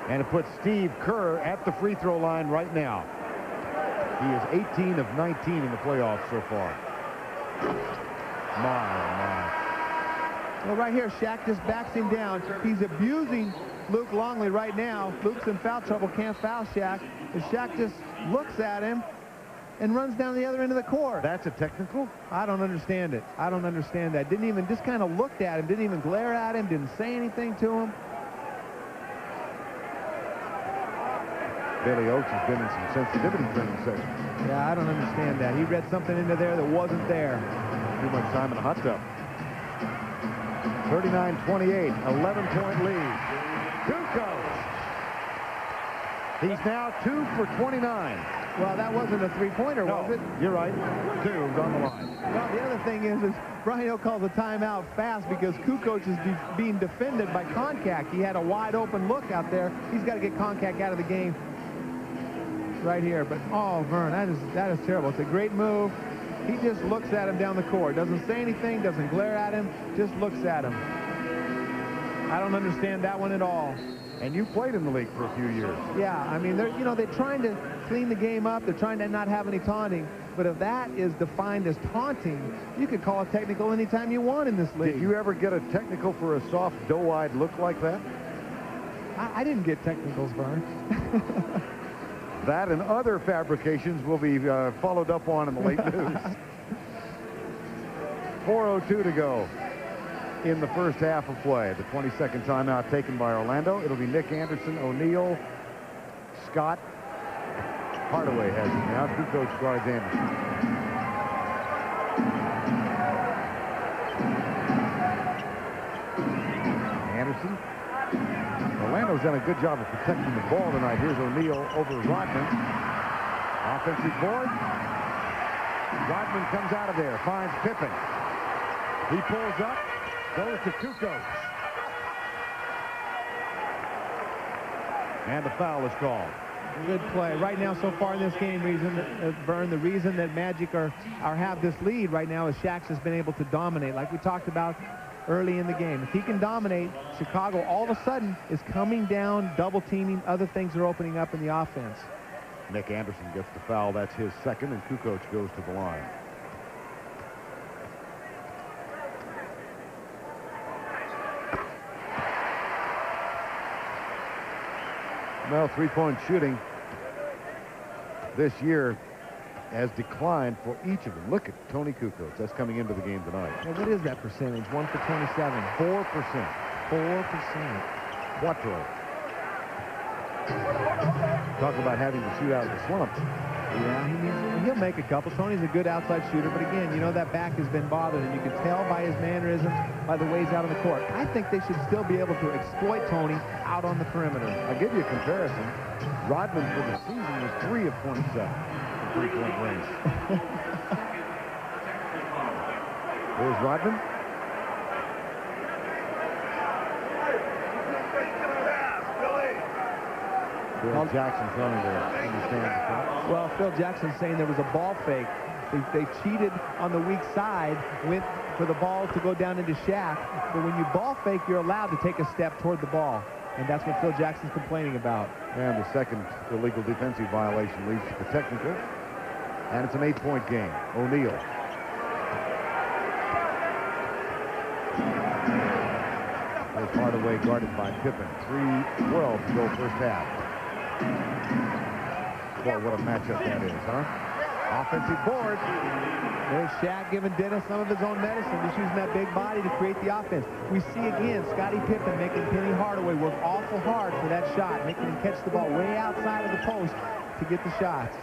And it puts Steve Kerr at the free throw line right now. He is 18 of 19 in the playoffs so far. My. Well, right here, Shaq just backs him down. He's abusing Luke Longley right now. Luke's in foul trouble, can't foul Shaq. And Shaq just looks at him and runs down the other end of the court. That's a technical? I don't understand it. I don't understand that. Didn't even, just kind of looked at him, didn't even glare at him, didn't say anything to him. Billy Oates has been in some sensitivity training sessions. Yeah, I don't understand that. He read something into there that wasn't there. Too much time in the hot tub. 39-28, 11-point lead. Kukoc. He's now 2 for 29. Well, that wasn't a three-pointer, was it? You're right. 2 on the line. Well, the other thing is Brian Hill calls a timeout fast because Kukoc is being defended by Koncak. He had a wide-open look out there. He's got to get Koncak out of the game right here. But, oh, Vern, that is terrible. It's a great move. He just looks at him down the court. Doesn't say anything, doesn't glare at him, just looks at him. I don't understand that one at all. And you played in the league for a few years. Yeah, I mean, they're trying to clean the game up. They're trying to not have any taunting. But if that is defined as taunting, you could call it technical anytime you want in this league. Did you ever get a technical for a soft, doe-eyed look like that? I didn't get technicals, Vern. That and other fabrications will be followed up on in the late news. 4:02 to go in the first half of play. The 22nd timeout taken by Orlando. It'll be Nick Anderson, O'Neal, Scott. Hardaway has it now. Kukoc guards Anderson. Anderson. Orlando's done a good job of protecting the ball tonight. Here's O'Neal over Rodman. Offensive board. Rodman comes out of there, finds Pippen. He pulls up, goes to Kukoc. And the foul is called. Good play. Right now, so far in this game, Vern, the reason that Magic have this lead right now is Shaq has been able to dominate, like we talked about early in the game. If he can dominate, Chicago all of a sudden is coming down, double teaming, other things are opening up in the offense. Nick Anderson gets the foul. That's his second, and Kukoc goes to the line. Well, three-point shooting this year has declined for each of them. Look at Tony Kukoc. That's coming into the game tonight. Well, what is that percentage? 1 for 27. 4%. 4%. Quattro. Talk about having to shoot out of the slumps. Yeah, he'll make a couple. Tony's a good outside shooter, but again, you know that back has been bothered, and you can tell by his mannerisms, by the ways out of the court. I think they should still be able to exploit Tony out on the perimeter. I'll give you a comparison. Rodman for the season was 3 of 27 three-point range. There's Rodman. Phil Jackson's running there. Well, Phil Jackson's saying there was a ball fake. They cheated on the weak side, went for the ball to go down into Shaq. But when you ball fake, you're allowed to take a step toward the ball. And that's what Phil Jackson's complaining about. And the second illegal defensive violation leads to the technical. And it's an 8-point game. O'Neal. There's Hardaway guarded by Pippen. 3:12 to go first half. Boy, what a matchup that is, huh? Offensive board. There's Shaq giving Dennis some of his own medicine, just using that big body to create the offense. We see again Scottie Pippen making Penny Hardaway work awful hard for that shot, making him catch the ball way outside of the post to get the shots.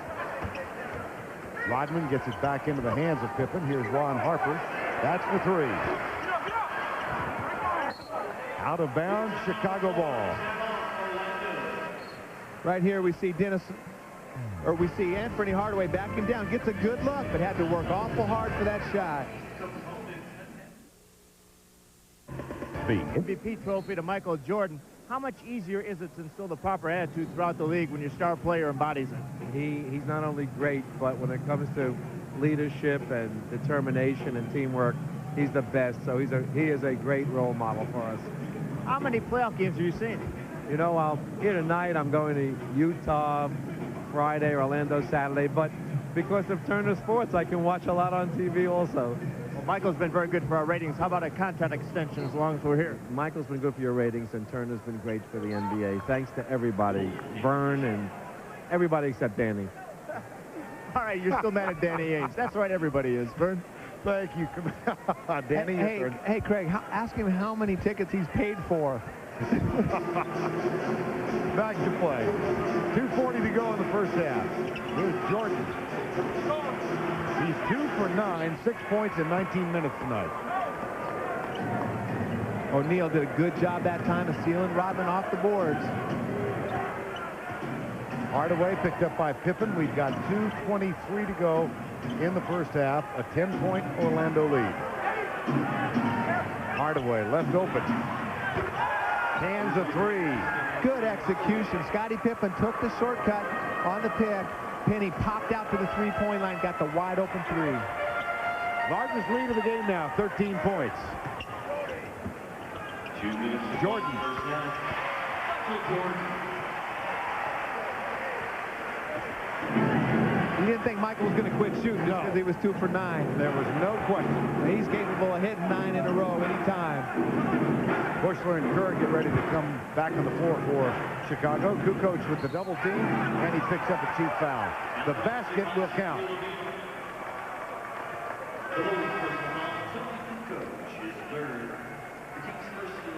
Rodman gets it back into the hands of Pippen. Here's Ron Harper. That's for 3. Out of bounds, Chicago ball. Right here we see we see Anthony Hardaway backing down, gets a good look, but had to work awful hard for that shot. MVP trophy to Michael Jordan. How much easier is it to instill the proper attitude throughout the league when your star player embodies it? He's not only great, but when it comes to leadership and determination and teamwork, he's the best. So he is a great role model for us. How many playoff games have you seen? You know, here tonight I'm going to Utah Friday, Orlando Saturday, but because of Turner Sports, I can watch a lot on TV also. Well, Michael's been very good for our ratings. How about a contract extension as long as we're here? Michael's been good for your ratings, and Turner's been great for the NBA. Thanks to everybody, Vern and everybody except Danny. All right, you're still mad at Danny Ainge. That's right, everybody is. Vern? Thank you. Danny. Hey, Craig, ask him how many tickets he's paid for. Back to play. 2:40 to go in the first half. Here's Jordan. He's 2 for 9, 6 points in 19 minutes tonight. O'Neal did a good job that time of sealing Rodman off the boards. Hardaway picked up by Pippen. We've got 2:23 to go in the first half. A 10-point Orlando lead. Hardaway left open. Hands a three. Good execution. Scottie Pippen took the shortcut on the pick. Penny popped out to the three-point line, got the wide open three. Largest lead of the game now, 13 points. Jordan. You didn't think Michael was going to quit shooting just because he was 2 for 9. There was no question. He's capable of hitting 9 in a row anytime. Bushler and Kerr get ready to come back on the floor for Chicago. Kukoc with the double team, and he picks up a cheap foul. The basket will count.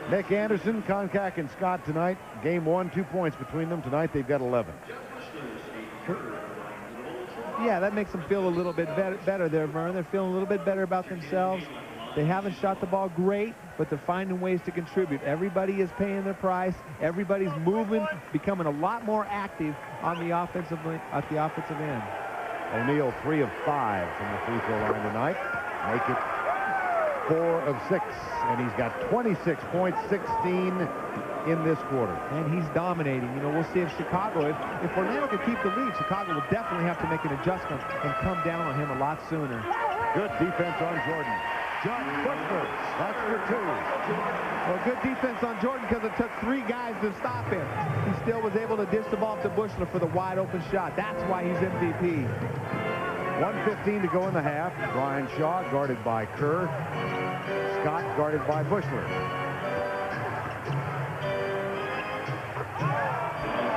Nick Anderson, Koncak, and Scott tonight. Game 1, 2 points between them. Tonight they've got 11. Yeah, that makes them feel a little bit better there, Vern. They're feeling a little bit better about themselves. They haven't shot the ball great, but they're finding ways to contribute. Everybody is paying their price. Everybody's moving, becoming a lot more active on the offensive end. O'Neal 3 of 5 from the free throw line tonight. Make it 4 of 6, and he's got 26 points, 16 in this quarter. And he's dominating. You know, we'll see if Chicago, if Orlando can keep the lead, Chicago will definitely have to make an adjustment and come down on him a lot sooner. Good defense on Jordan. John Bushler, that's for 2. Well, good defense on Jordan because it took 3 guys to stop him. He still was able to dish the ball to Bushler for the wide open shot. That's why he's MVP. 1:15 to go in the half. Brian Shaw guarded by Kerr. Scott guarded by Bushler.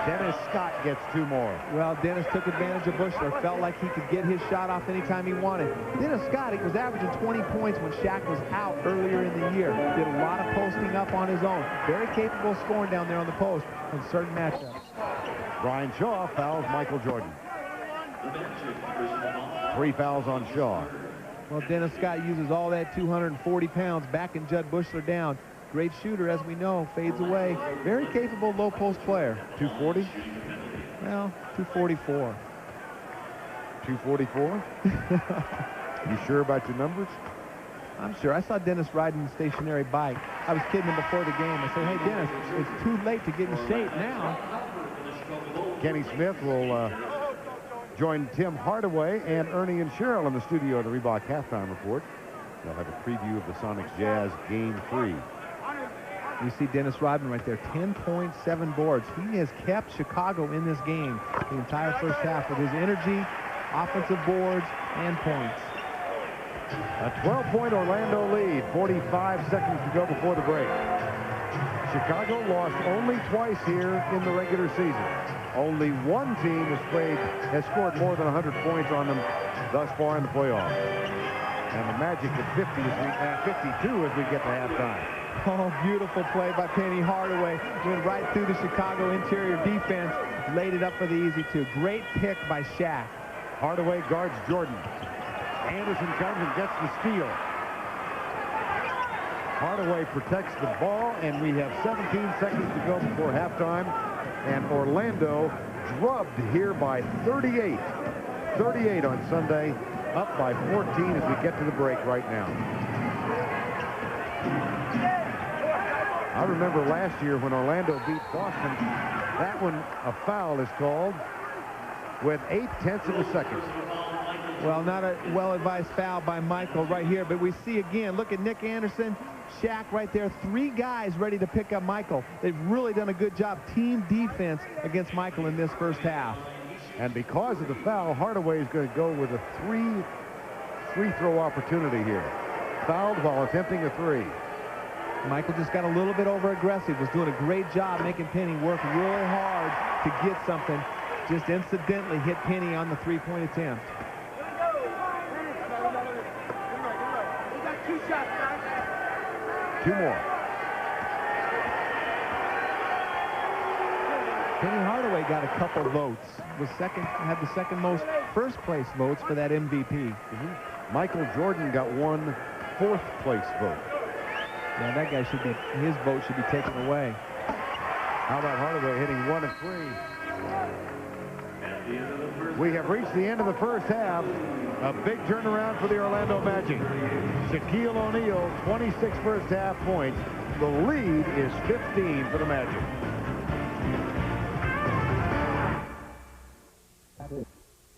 Dennis Scott gets 2 more. Well, Dennis took advantage of Bushler. Felt like he could get his shot off anytime he wanted. Dennis Scott, he was averaging 20 points when Shaq was out earlier in the year. Did a lot of posting up on his own. Very capable of scoring down there on the post in certain matchups. Brian Shaw fouls Michael Jordan. 3 fouls on Shaw. Well, Dennis Scott uses all that 240 pounds backing Judd Bushler down. Great shooter, as we know, fades away. Very capable low post player. 240? Well, 244. 244? You sure about your numbers? I'm sure. I saw Dennis riding the stationary bike. I was kidding him before the game. I said, hey, Dennis, it's too late to get in shape now. Kenny Smith will join Tim Hardaway and Ernie and Cheryl in the studio at the Reebok Halftime Report. They'll have a preview of the Sonics Jazz Game 3. You see Dennis Rodman right there, 10.7 boards. He has kept Chicago in this game the entire first half with his energy, offensive boards, and points. A 12-point Orlando lead, 45 seconds to go before the break. Chicago lost only twice here in the regular season. Only one team has scored more than 100 points on them thus far in the playoffs. And the Magic at 52 as we get to halftime. Oh, beautiful play by Penny Hardaway. Went right through the Chicago interior defense. Laid it up for the easy 2. Great pick by Shaq. Hardaway guards Jordan. Anderson comes and gets the steal. Hardaway protects the ball, and we have 17 seconds to go before halftime. And Orlando drubbed here by 38. 38 on Sunday, up by 14 as we get to the break right now. I remember last year when Orlando beat Boston, that one, a foul is called with 0.8 of a second. Well, not a well-advised foul by Michael right here, but we see again, look at Nick Anderson, Shaq right there, 3 guys ready to pick up Michael. They've really done a good job team defense against Michael in this first half. And because of the foul, Hardaway is going to go with a free throw opportunity here. Fouled while attempting a 3. Michael just got a little bit over-aggressive, was doing a great job making Penny work really hard to get something. Just incidentally hit Penny on the 3-point attempt. Two more. Penny Hardaway got a couple votes. Had the second most first-place votes for that MVP. Michael Jordan got 1 fourth-place vote. Yeah, that guy his vote should be taken away. How about Hardaway hitting 1 of 3? We have reached the end of the first half. A big turnaround for the Orlando Magic. Shaquille O'Neal, 26 first half points. The lead is 15 for the Magic.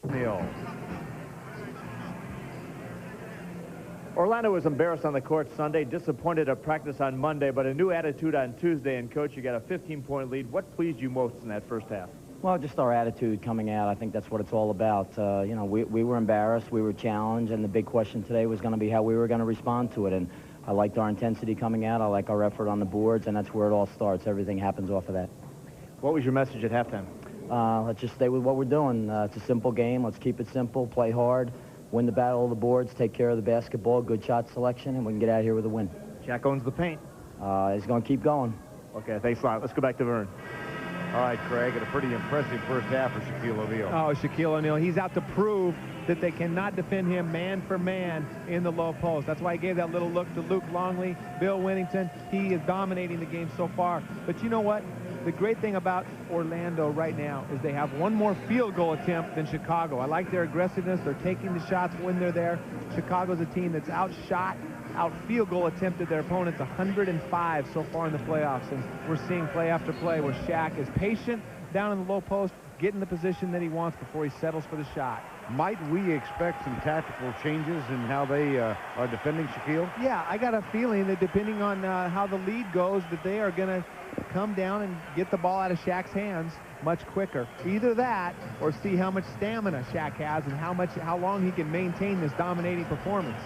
O'Neal. Orlando was embarrassed on the court Sunday, disappointed at practice on Monday, but a new attitude on Tuesday. And, Coach, you got a 15-point lead. What pleased you most in that first half? Well, just our attitude coming out. I think that's what it's all about. You know, we were embarrassed, we were challenged, and the big question today was going to be how we were going to respond to it. And I liked our intensity coming out. I like our effort on the boards, and that's where it all starts. Everything happens off of that. What was your message at halftime? Let's just stay with what we're doing. It's a simple game. Let's keep it simple, play hard, win the battle of the boards, take care of the basketball, good shot selection, and we can get out of here with a win. Shaq owns the paint. He's going to keep going. Okay, thanks a lot. Let's go back to Vern. All right, Craig, and a pretty impressive first half for Shaquille O'Neal. Oh, Shaquille O'Neal. He's out to prove that they cannot defend him man for man in the low post. That's why he gave that little look to Luke Longley, Bill Winnington. He is dominating the game so far. But you know what? The great thing about Orlando right now is they have 1 more field goal attempt than Chicago. I like their aggressiveness. They're taking the shots when they're there. Chicago's a team that's outshot, out field goal attempted their opponents 105 so far in the playoffs. And we're seeing play after play where Shaq is patient down in the low post, getting the position that he wants before he settles for the shot. Might we expect some tactical changes in how they are defending Shaquille? Yeah, I got a feeling that depending on how the lead goes, that they are going to come down and get the ball out of Shaq's hands much quicker. Either that or see how much stamina Shaq has and how long he can maintain this dominating performance.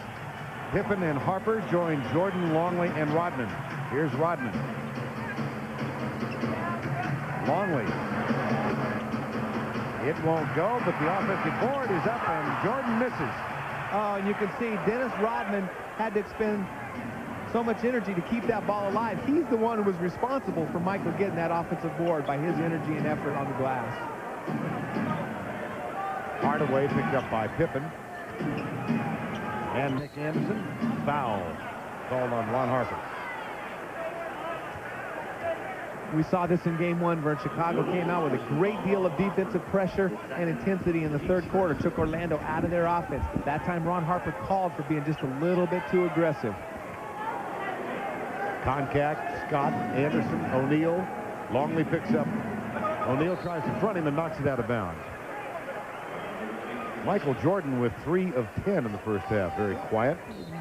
Pippen and Harper join Jordan, Longley, and Rodman. Here's Rodman. Longley. It won't go, but the offensive board is up, and Jordan misses. Oh, and you can see Dennis Rodman had to expend so much energy to keep that ball alive. He's the one who was responsible for Michael getting that offensive board by his energy and effort on the glass. Hardaway picked up by Pippen. And Nick Anderson, foul called on Ron Harper. We saw this in game 1 where Chicago came out with a great deal of defensive pressure and intensity in the third quarter, took Orlando out of their offense. That time Ron Harper called for being just a little bit too aggressive. Contact, Scott, Anderson, O'Neal. Longley picks up. O'Neal tries to front him and knocks it out of bounds. Michael Jordan with 3 of 10 in the first half. Very quiet.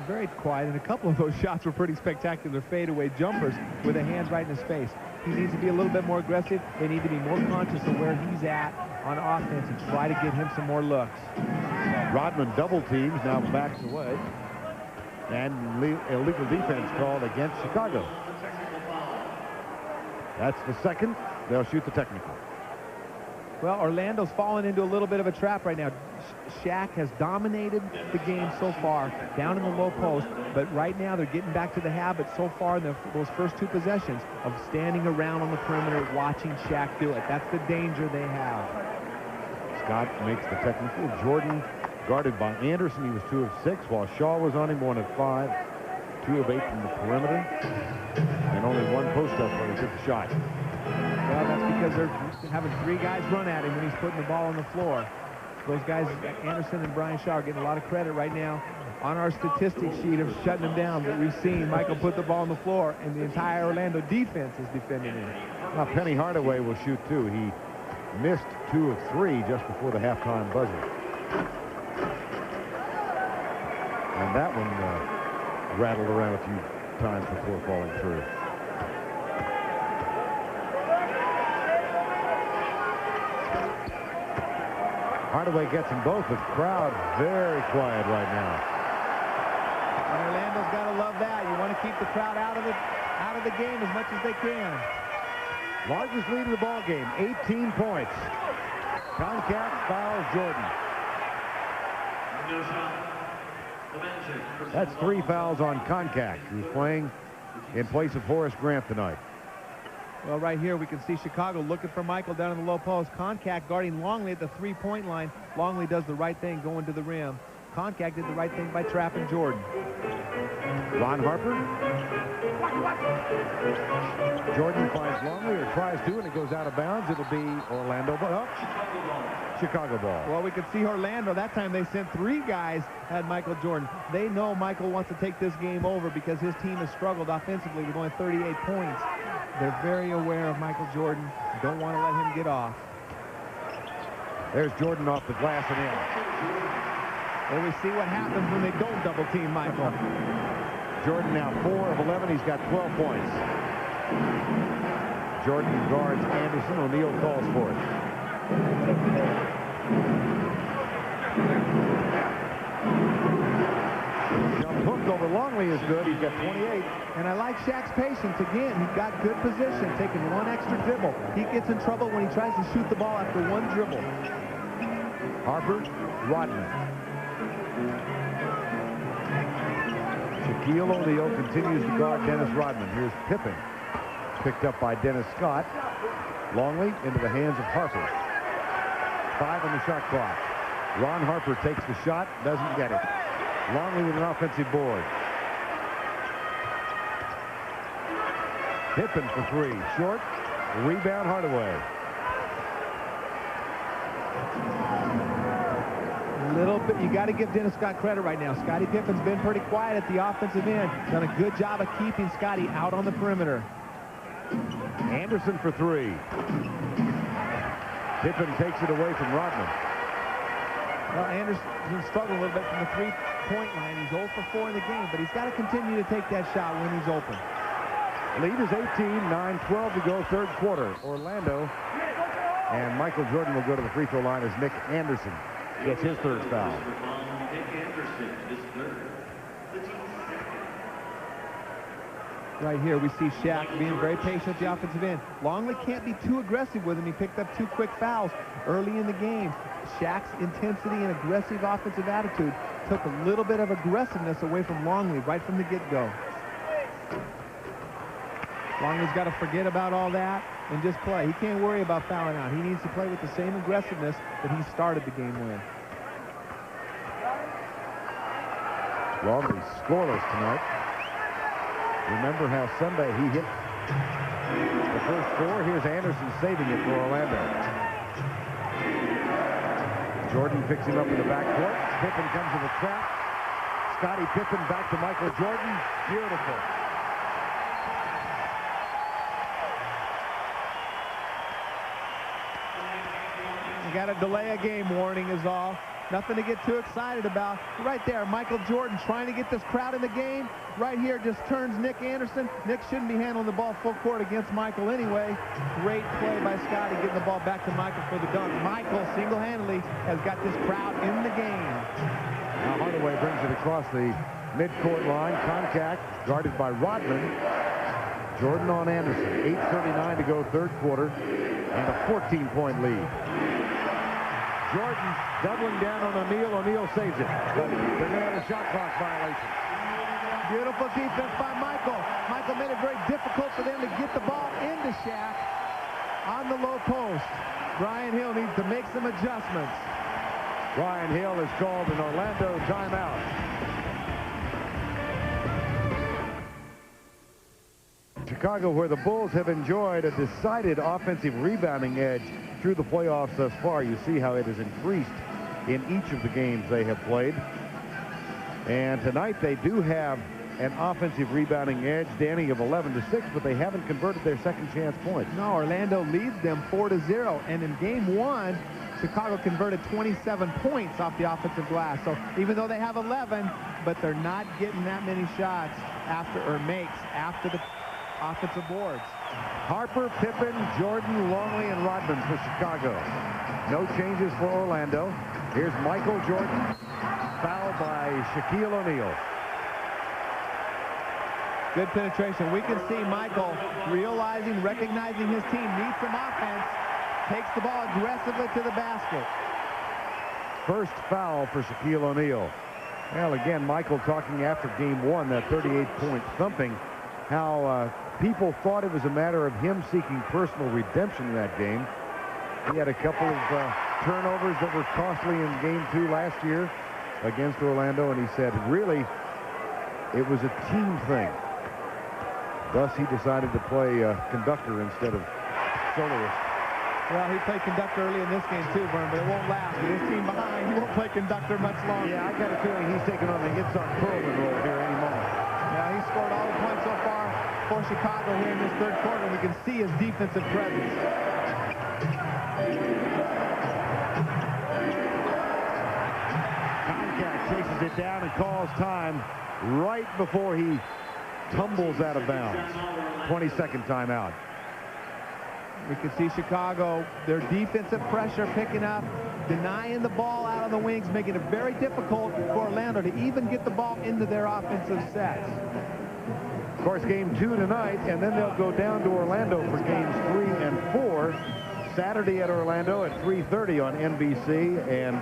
Very quiet, and a couple of those shots were pretty spectacular fadeaway jumpers with a hand right in his face. He needs to be a little bit more aggressive. They need to be more conscious of where he's at on offense and try to get him some more looks. Rodman double teams, now backs away. And illegal defense called against Chicago. That's the second. They'll shoot the technical. Well, Orlando's fallen into a little bit of a trap right now. Shaq has dominated the game so far down in the low post, but right now they're getting back to the habit so far in those first 2 possessions of standing around on the perimeter watching Shaq do it. That's the danger they have. Scott makes the technical. Jordan guarded by Anderson. He was 2 of 6, while Shaw was on him 1 of 5. 2 of 8 from the perimeter. And only 1 post-up where he took the shot. Well, that's because they're having 3 guys run at him when he's putting the ball on the floor. Those guys, Anderson and Brian Shaw, are getting a lot of credit right now on our statistics sheet of shutting them down. But we've seen Michael put the ball on the floor, and the entire Orlando defense is defending him. Now, Penny Hardaway will shoot 2. He missed 2 of 3 just before the halftime buzzer. And that one rattled around a few times before falling through. Hardaway gets them both. The crowd very quiet right now. Orlando's got to love that. You want to keep the crowd out of the game as much as they can. Largest lead of the ball game, 18 points. Concat fouls Jordan. That's 3 fouls on Concat, who's playing in place of Horace Grant tonight. Well, right here we can see Chicago looking for Michael down in the low post. Concat guarding Longley at the three-point line. Longley does the right thing going to the rim. Concat did the right thing by trapping Jordan. Ron Harper. Jordan finds Longley, or tries to, and it goes out of bounds. It'll be Orlando, but up. Chicago ball. Well, we could see Orlando. That time they sent 3 guys at Michael Jordan. They know Michael wants to take this game over because his team has struggled offensively with only 38 points. They're very aware of Michael Jordan. Don't want to let him get off. There's Jordan off the glass and in. Well, we see what happens when they don't double-team Michael. Jordan now 4 of 11. He's got 12 points. Jordan guards Anderson. O'Neal calls for it. Jump hook over Longley is good. He's got 28. And I like Shaq's patience. Again, he's got good position, taking 1 extra dribble. He gets in trouble when he tries to shoot the ball after 1 dribble. Harper, Rodman. Shaquille O'Neal continues to guard Dennis Rodman. Here's Pippen, picked up by Dennis Scott. Longley into the hands of Harper. 5 on the shot clock. Ron Harper takes the shot, doesn't get it. Longley with an offensive board. Pippen for 3, short. Rebound Hardaway. Little bit, you got to give Dennis Scott credit right now. Scottie Pippen's been pretty quiet at the offensive end. Done a good job of keeping Scottie out on the perimeter. Anderson for 3. Pippen takes it away from Rodman. Well, Anderson's struggling a little bit from the three-point line. He's 0 for 4 in the game, but he's got to continue to take that shot when he's open. Lead is 18, 9-12 to go, third quarter. Orlando, and Michael Jordan will go to the free throw line as Nick Anderson gets his 3rd foul. Right here we see Shaq being very patient at the offensive end. Longley can't be too aggressive with him. He picked up 2 quick fouls early in the game. Shaq's intensity and aggressive offensive attitude took a little bit of aggressiveness away from Longley right from the get-go. Longley's got to forget about all that and just play. He can't worry about fouling out. He needs to play with the same aggressiveness that he started the game with. Longley scoreless tonight. Remember how Sunday he hit the first 4. Here's Anderson saving it for Orlando. Jordan picks him up in the backcourt. Pippen comes in the trap. Scottie Pippen back to Michael Jordan. Beautiful. You got to delay a game warning is all. Nothing to get too excited about. Right there, Michael Jordan trying to get this crowd in the game. Right here just turns Nick Anderson. Nick shouldn't be handling the ball full court against Michael anyway. Great play by Scottie getting the ball back to Michael for the dunk. Michael single-handedly has got this crowd in the game. Now Hardaway brings it across the midcourt line. Contact guarded by Rodman. Jordan on Anderson. 8:39 to go, third quarter, and a 14-point lead. Jordan doubling down on O'Neal. O'Neal saves it. But they're going to have a shot clock violation. Beautiful defense by Michael. Michael made it very difficult for them to get the ball into Shaq on the low post. Brian Hill needs to make some adjustments. Brian Hill is called an Orlando timeout. Chicago, where the Bulls have enjoyed a decided offensive rebounding edge through the playoffs thus far. You see how it has increased in each of the games they have played. And tonight they do have an offensive rebounding edge, Danny, of 11-6, but they haven't converted their second chance points. No, Orlando leads them 4-0. And in game 1, Chicago converted 27 points off the offensive glass. So even though they have 11, but they're not getting that many shots after, or makes after the offensive boards. Harper, Pippen, Jordan, Longley, and Rodman for Chicago. No changes for Orlando. Here's Michael Jordan, fouled by Shaquille O'Neal. Good penetration. We can see Michael realizing, recognizing his team needs some offense, takes the ball aggressively to the basket. First foul for Shaquille O'Neal. Well, again, Michael talking after game one, that 38-point thumping, how people thought it was a matter of him seeking personal redemption in that game. He had a couple of turnovers that were costly in game 2 last year against Orlando, and he said, really, it was a team thing. Thus, he decided to play conductor instead of soloist. Well, he played conductor early in this game too, Vern, but it won't last. With his team behind, he won't play conductor much longer. Yeah, I got a feeling he's taking on the Itzhak Perlman role here any moment. Yeah, he scored all the points so far for Chicago here in this third quarter. We can see his defensive presence. Concat chases it down and calls time right before he tumbles out of bounds. 22nd timeout. We can see Chicago, their defensive pressure picking up, denying the ball out on the wings, making it very difficult for Orlando to even get the ball into their offensive sets. Of course, game 2 tonight, and then they'll go down to Orlando for games 3 and 4. Saturday at Orlando at 3:30 on NBC, and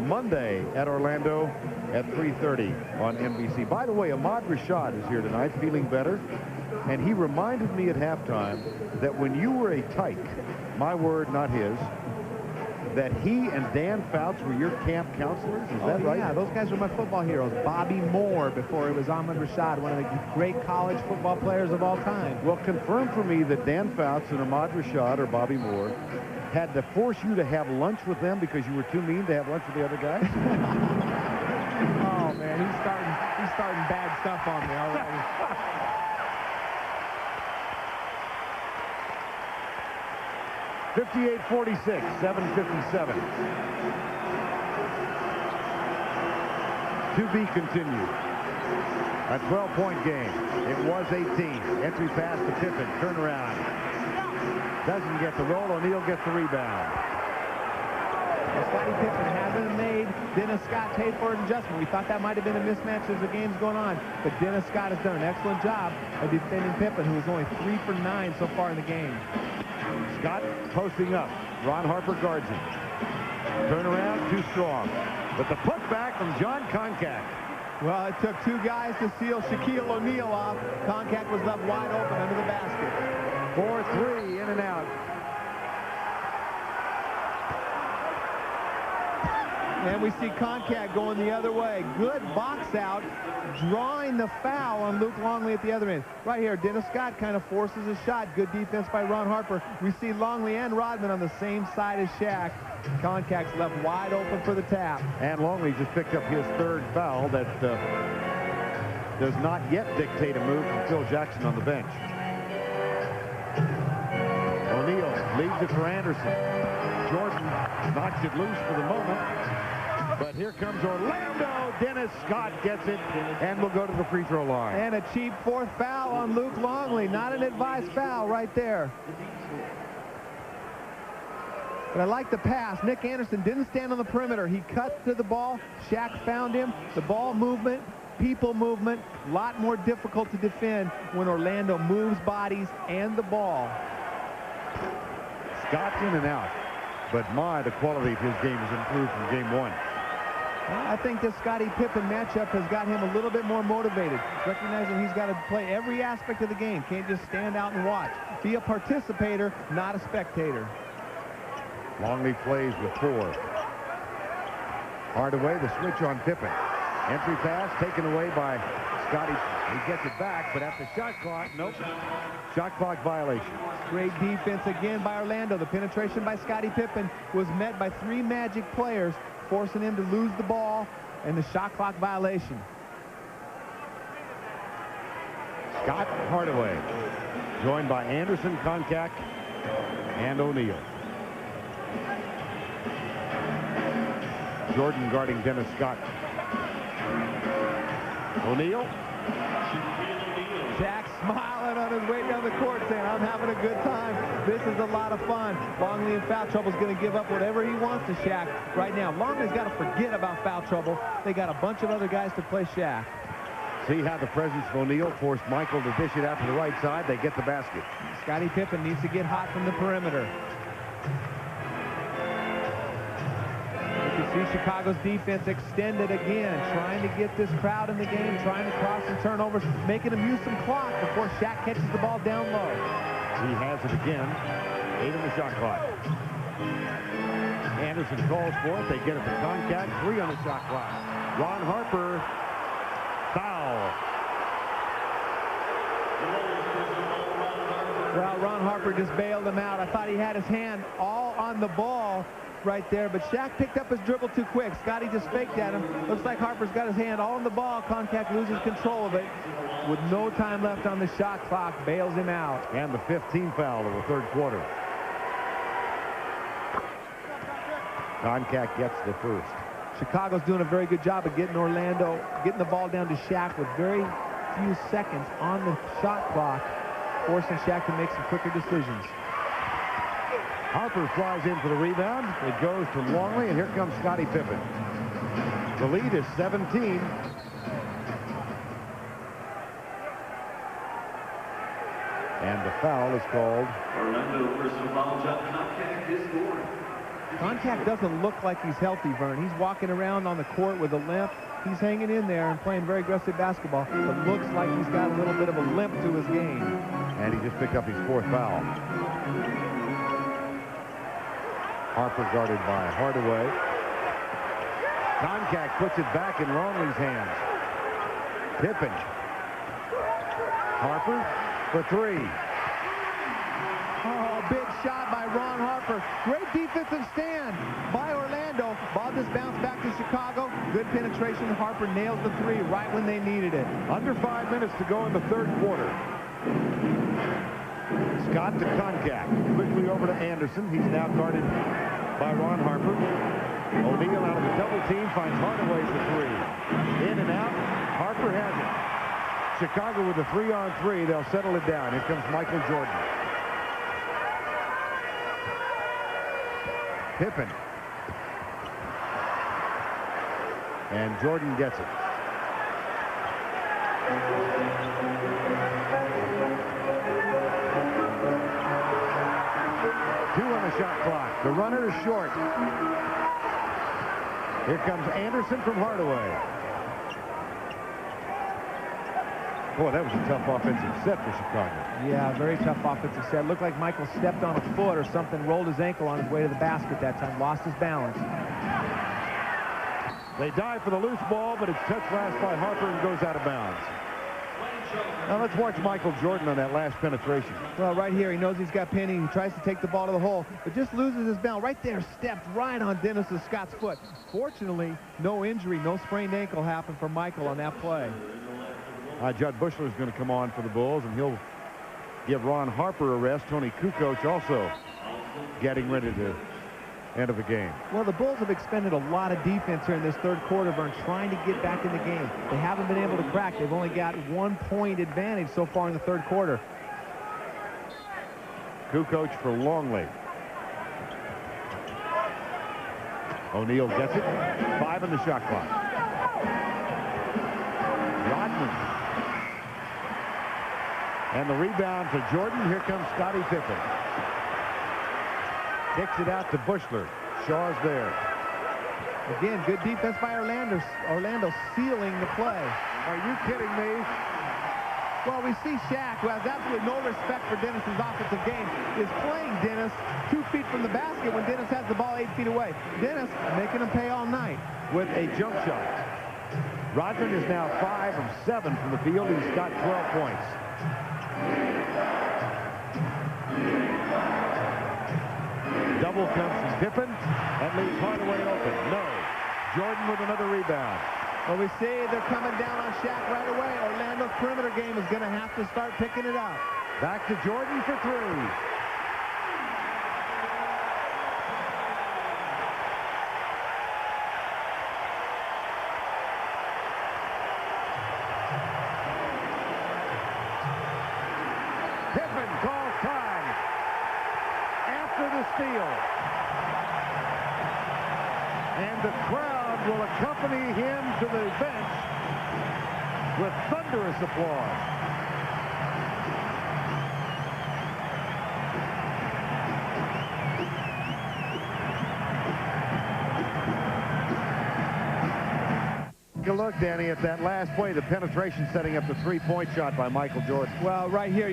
Monday at Orlando at 3:30 on NBC. By the way, Ahmad Rashad is here tonight, feeling better, and he reminded me at halftime that when you were a tyke, my word, not his, that he and Dan Fouts were your camp counselors. Is that right? Yeah, those guys were my football heroes. Bobby Moore, before it was Ahmad Rashad, one of the great college football players of all time. Well, confirm for me that Dan Fouts and Ahmad Rashad or Bobby Moore had to force you to have lunch with them because you were too mean to have lunch with the other guys? Oh, man, he's starting bad stuff on me already. .58-46, 7:57. To be continued. A 12-point game. It was 18. Entry pass to Pippen. Turnaround. Doesn't get the roll. O'Neal gets the rebound. Scottie Pippen hasn't made Dennis Scott pay for an adjustment. We thought that might have been a mismatch as the game's going on, but Dennis Scott has done an excellent job of defending Pippen, who is only 3 for 9 so far in the game. Scott posting up. Ron Harper guards him. Turnaround, too strong. But the putback from John Concac. Well, it took 2 guys to seal Shaquille O'Neal off. Concac was left wide open under the basket. 4-3, in and out. And we see Concac going the other way. Good box out, drawing the foul on Luke Longley at the other end. Right here, Dennis Scott kind of forces a shot. Good defense by Ron Harper. We see Longley and Rodman on the same side as Shaq. Concac's left wide open for the tap. And Longley just picked up his 3rd foul that does not yet dictate a move from Phil Jackson on the bench. O'Neal leaves it for Anderson. Jordan knocks it loose for the moment. But here comes Orlando. Dennis Scott gets it and will go to the free throw line. And a cheap 4th foul on Luke Longley. Not an advised foul right there. But I like the pass. Nick Anderson didn't stand on the perimeter. He cut to the ball. Shaq found him. The ball movement, people movement, a lot more difficult to defend when Orlando moves bodies and the ball. Scott's in and out. But the quality of his game has improved from game 1. Well, I think this Scottie Pippen matchup has got him a little bit more motivated, recognizing he's got to play every aspect of the game. Can't just stand out and watch. Be a participator, not a spectator. Longley plays with 4. Hardaway, the switch on Pippen. Entry pass taken away by Scottie. He gets it back, but at the shot clock, nope. Shot clock violation. Great defense again by Orlando. The penetration by Scottie Pippen was met by 3 Magic players, forcing him to lose the ball and the shot clock violation. Scott, Hardaway, joined by Anderson, Concac, and O'Neal. Jordan guarding Dennis Scott. O'Neal. Shaq smiling on his way down the court saying, I'm having a good time. This is a lot of fun. Longley in foul trouble is going to give up whatever he wants to Shaq right now. Longley's got to forget about foul trouble. They got a bunch of other guys to play Shaq. See how the presence of O'Neal forced Michael to dish it out to the right side. They get the basket. Scottie Pippen needs to get hot from the perimeter. You can see Chicago's defense extended again, trying to get this crowd in the game, trying to cross some turnovers, making them use some clock before Shaq catches the ball down low. He has it again. 8 on the shot clock. Anderson calls for it. They get it to contact. 3 on the shot clock. Ron Harper. Foul. Well, Ron Harper just bailed him out. I thought he had his hand all on the ball right there, but Shaq picked up his dribble too quick. Scottie just faked at him. Looks like Harper's got his hand all on the ball. Contact loses control of it. With no time left on the shot clock, bails him out. And the 15th foul of the third quarter. Contact gets the first. Chicago's doing a very good job of getting the ball down to Shaq with very few seconds on the shot clock, forcing Shaq to make some quicker decisions. Harper flies in for the rebound. It goes to Longley, and here comes Scottie Pippen. The lead is 17. And the foul is called. Orlando personal foul shot. Contact is scored. Contact doesn't look like he's healthy, Vern. He's walking around on the court with a limp. He's hanging in there and playing very aggressive basketball. It looks like he's got a little bit of a limp to his game. And he just picked up his 4th foul. Harper guarded by Hardaway. Contact puts it back in Longley's hands. Pippen. Harper for 3. Oh, big shot by Ron Harper. Great defensive stand by Orlando. Ball just bounced back to Chicago. Good penetration. Harper nails the 3 right when they needed it. Under 5 minutes to go in the third quarter. Scott to contact. Quickly over to Anderson. He's now guarded by Ron Harper. O'Neal out of the double team finds Hardaway for 3. In and out. Harper has it. Chicago with a 3-on-3. They'll settle it down. Here comes Michael Jordan. Pippen. And Jordan gets it. Two on the shot clock. The runner is short. Here comes Anderson from Hardaway. Boy, that was a tough offensive set for Chicago. Yeah, very tough offensive set. Looked like Michael stepped on a foot or something, rolled his ankle on his way to the basket that time, lost his balance. They dive for the loose ball, but it's touched last by Harper and goes out of bounds. Now let's watch Michael Jordan on that last penetration. Well, right here, he knows he's got pinning. He tries to take the ball to the hole, but just loses his balance. Right there, stepped right on Dennis Scott's foot. Fortunately, no injury, no sprained ankle happened for Michael on that play. Judd Bushler is going to come on for the Bulls, and he'll give Ron Harper a rest. Tony Kukoc also getting ready to end of the game. Well, the Bulls have expended a lot of defense here in this third quarter, Vern, trying to get back in the game. They haven't been able to crack. They've only got 1-point advantage so far in the third quarter. Kukoc for Longley. O'Neal gets it. 5 on the shot clock. Rodman. And the rebound for Jordan. Here comes Scottie Pippen. Kicks it out to Bushler. Shaw's there. Again, good defense by Orlando. Orlando sealing the play. Are you kidding me? Well, we see Shaq, who has absolutely no respect for Dennis's offensive game, is playing Dennis 2 feet from the basket when Dennis has the ball 8 feet away. Dennis making him pay all night. With a jump shot. Rodman is now 5 of 7 from the field. He's got 12 points. Double comes from Pippen. That leaves Hardaway open. No. Jordan with another rebound. Well, we see they're coming down on Shaq right away. Orlando's perimeter game is going to have to start picking it up. Back to Jordan for 3. steal. And the crowd will accompany him to the bench with thunderous applause. Take a look, Danny, at that last play, the penetration setting up the three-point shot by Michael Jordan. Well, right here,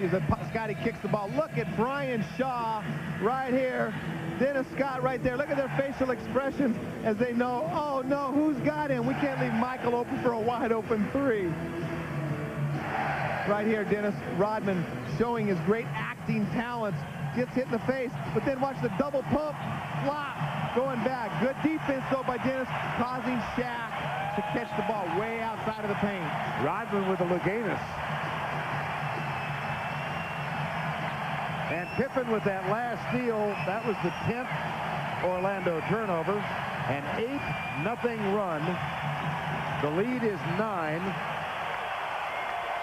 Scottie kicks the ball. Look at Brian Shaw right here. Dennis Scott right there. Look at their facial expressions as they know, oh, no, who's got him? We can't leave Michael open for a wide-open three. Right here, Dennis Rodman showing his great acting talents. Gets hit in the face, but then watch the double pump, flop, going back. Good defense, though, by Dennis, causing Shaq to catch the ball way outside of the paint. Rodman with the Luganus. And Pippen with that last steal. That was the 10th Orlando turnover. An 8-0 run. The lead is 9.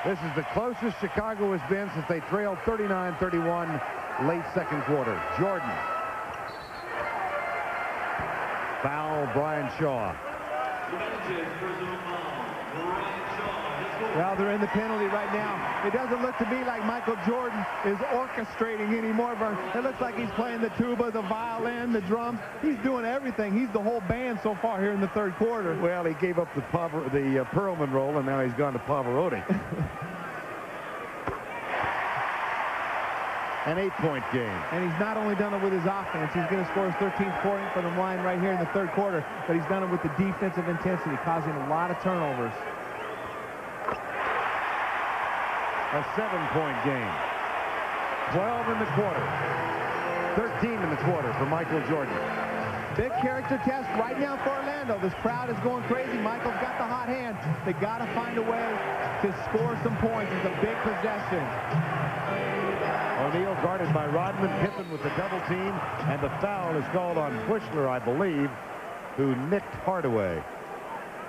This is the closest Chicago has been since they trailed 39-31 late second quarter. Jordan. Foul, Brian Shaw. Well, they're in the penalty right now. It doesn't look to me like Michael Jordan is orchestrating anymore. It looks like he's playing the tuba, the violin, the drums. He's doing everything. He's the whole band so far here in the third quarter. Well, he gave up the Perlman role, and now he's gone to Pavarotti. An 8-point game. And he's not only done it with his offense, he's going to score his 13th point from the line right here in the third quarter, but he's done it with the defensive intensity, causing a lot of turnovers. A 7-point game. 12 in the quarter. 13 in the quarter for Michael Jordan. Big character test right now for Orlando. This crowd is going crazy. Michael's got the hot hand. They got to find a way to score some points. It's a big possession. O'Neal guarded by Rodman. Pippen with the double team, and the foul is called on Bushler, I believe, who nicked Hardaway.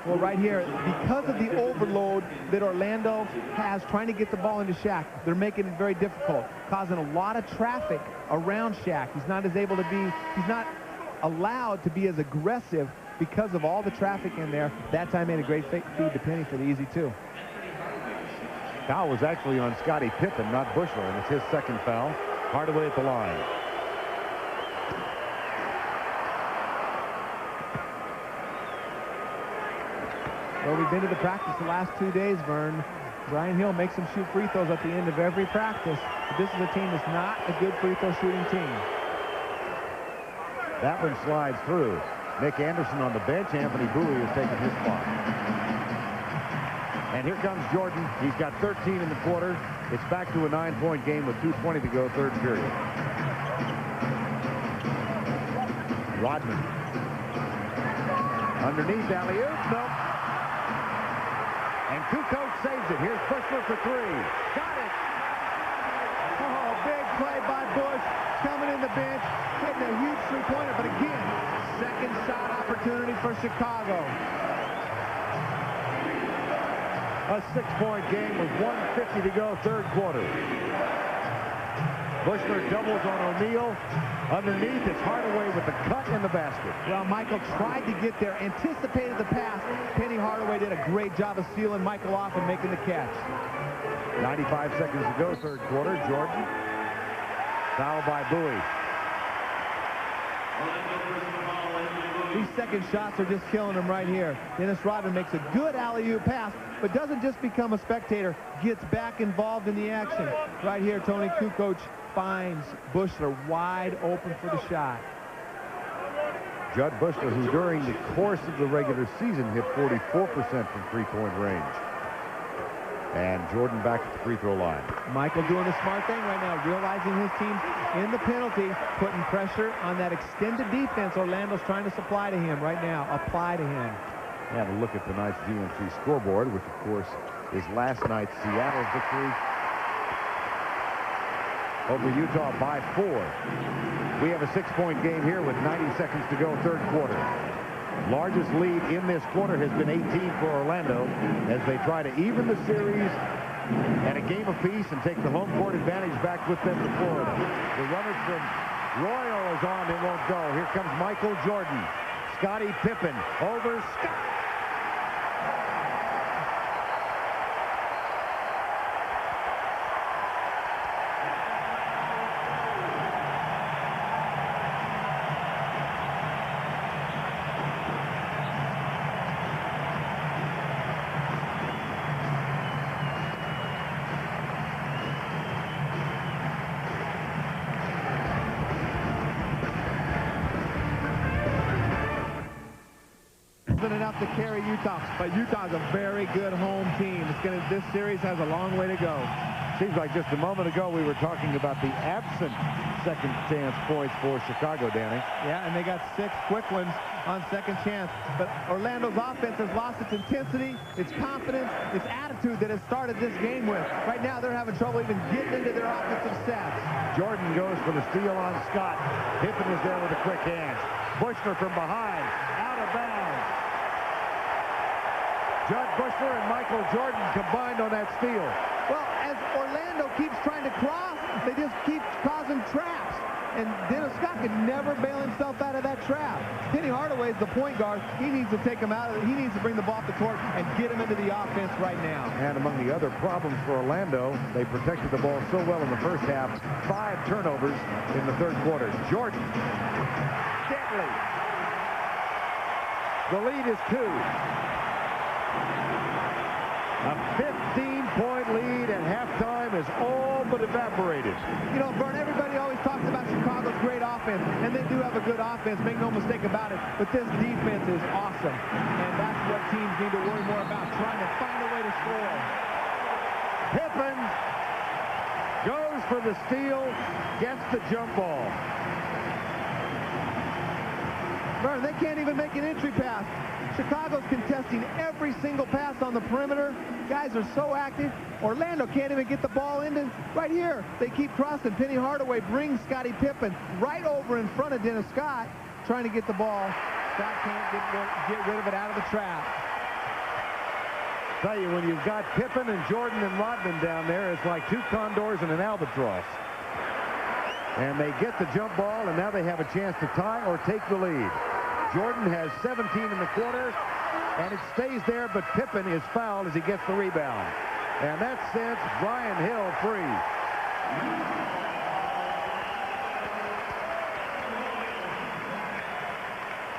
Well, right here, because of the overload that Orlando has trying to get the ball into Shaq, they're making it very difficult, causing a lot of traffic around Shaq. He's not allowed to be as aggressive because of all the traffic in there. That time made a great feed to Penny for the easy two. Foul was actually on Scottie Pippen, not Bushler, and it's his second foul. Hardaway at the line. Well, we've been to the practice the last 2 days, Vern. Brian Hill makes them shoot free throws at the end of every practice. But this is a team that's not a good free throw shooting team. That one slides through. Nick Anderson on the bench. Anthony Bowie has taken his spot. And here comes Jordan. He's got 13 in the quarter. It's back to a 9-point game with 2:20 to go, third period. Rodman. Underneath, alley-oop. Nope. And Kukoc saves it. Here's Bushler for three. Got it. Oh, big play by Bush. Coming in the bench. Hitting a huge three-pointer. But again, second shot opportunity for Chicago. A 6-point game with 1:50 to go, third quarter. Bushler doubles on O'Neal. Underneath, it's Hardaway with the cut in the basket. Well, Michael tried to get there, anticipated the pass. Penny Hardaway did a great job of sealing Michael off and making the catch. 95 seconds to go, third quarter. Jordan. Foul by Bowie. These second shots are just killing him right here. Dennis Rodman makes a good alley-oop pass, but doesn't just become a spectator, gets back involved in the action. Right here, Tony Kukoc finds Bushler wide open for the shot. Judd Bushler, who during the course of the regular season hit 44% from three-point range. And Jordan back at the free throw line. Michael doing the smart thing right now, realizing his team's in the penalty, putting pressure on that extended defense Orlando's trying to supply to him right now, apply to him. Have a look at tonight's GMC scoreboard, which, of course, is last night's Seattle victory over Utah by 4. We have a 6-point game here with 90 seconds to go, third quarter. Largest lead in this quarter has been 18 for Orlando as they try to even the series at a game apiece and take the home court advantage back with them to Florida. The runners from Royal is on, it won't go. Here comes Michael Jordan. Scottie Pippen over Scott. Enough to carry Utah, but Utah's a very good home team. This series has a long way to go. Seems like just a moment ago we were talking about the absent second chance points for Chicago, Danny. Yeah, and they got 6 quick ones on second chance. But Orlando's offense has lost its intensity, its confidence, its attitude that it started this game with. Right now they're having trouble even getting into their offensive sets. Jordan goes for the steal on Scott. Pippen is there with a quick hands. Bushler from behind, out of bounds. Judd Bushler and Michael Jordan combined on that steal. Well, as Orlando keeps trying to cross, they just keep causing traps. And Dennis Scott could never bail himself out of that trap. Penny Hardaway is the point guard. He needs to take him out of it. He needs to bring the ball up the court and get him into the offense right now. And among the other problems for Orlando, they protected the ball so well in the first half. 5 turnovers in the third quarter. Jordan. Deadly. The lead is 2. A 15-point lead at halftime is all but evaporated. You know, Vern, everybody always talks about Chicago's great offense, and they do have a good offense, make no mistake about it, but this defense is awesome, and that's what teams need to worry more about, trying to find a way to score. Pippen goes for the steal, gets the jump ball. Vern, they can't even make an entry pass. Chicago's contesting every single pass on the perimeter. Guys are so active. Orlando can't even get the ball into right here. They keep crossing. Penny Hardaway brings Scottie Pippen right over in front of Dennis Scott, trying to get the ball. Scott can't get rid of it out of the trap. Tell you, when you've got Pippen and Jordan and Rodman down there, it's like 2 condors and an albatross. And they get the jump ball, and now they have a chance to tie or take the lead. Jordan has 17 in the quarter, and it stays there, but Pippen is fouled as he gets the rebound. And that sends Brian Hill free.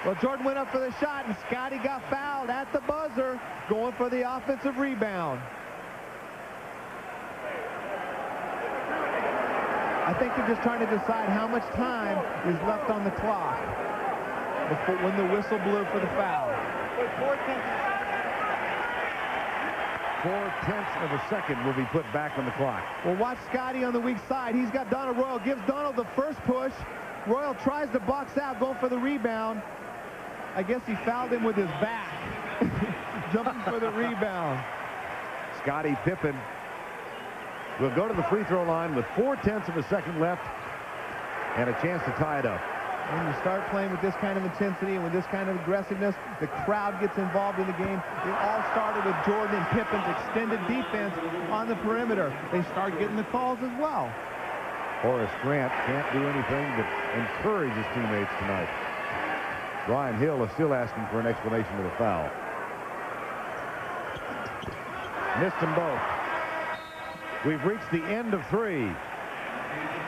Well, Jordan went up for the shot, and Scottie got fouled at the buzzer, going for the offensive rebound. I think they're just trying to decide how much time is left on the clock before, when the whistle blew for the foul. 4/10 of a second will be put back on the clock. Well, watch Scottie on the weak side. He's got Donald Royal, gives Donald the first push. Royal tries to box out, going for the rebound. I guess he fouled him with his back, jumping for the rebound. Scottie Pippen will go to the free throw line with 4/10 of a second left and a chance to tie it up. When you start playing with this kind of intensity and with this kind of aggressiveness, the crowd gets involved in the game. It all started with Jordan and Pippen's extended defense on the perimeter. They start getting the calls as well. Horace Grant can't do anything but encourage his teammates tonight. Brian Hill is still asking for an explanation of the foul. Missed them both. We've reached the end of 3.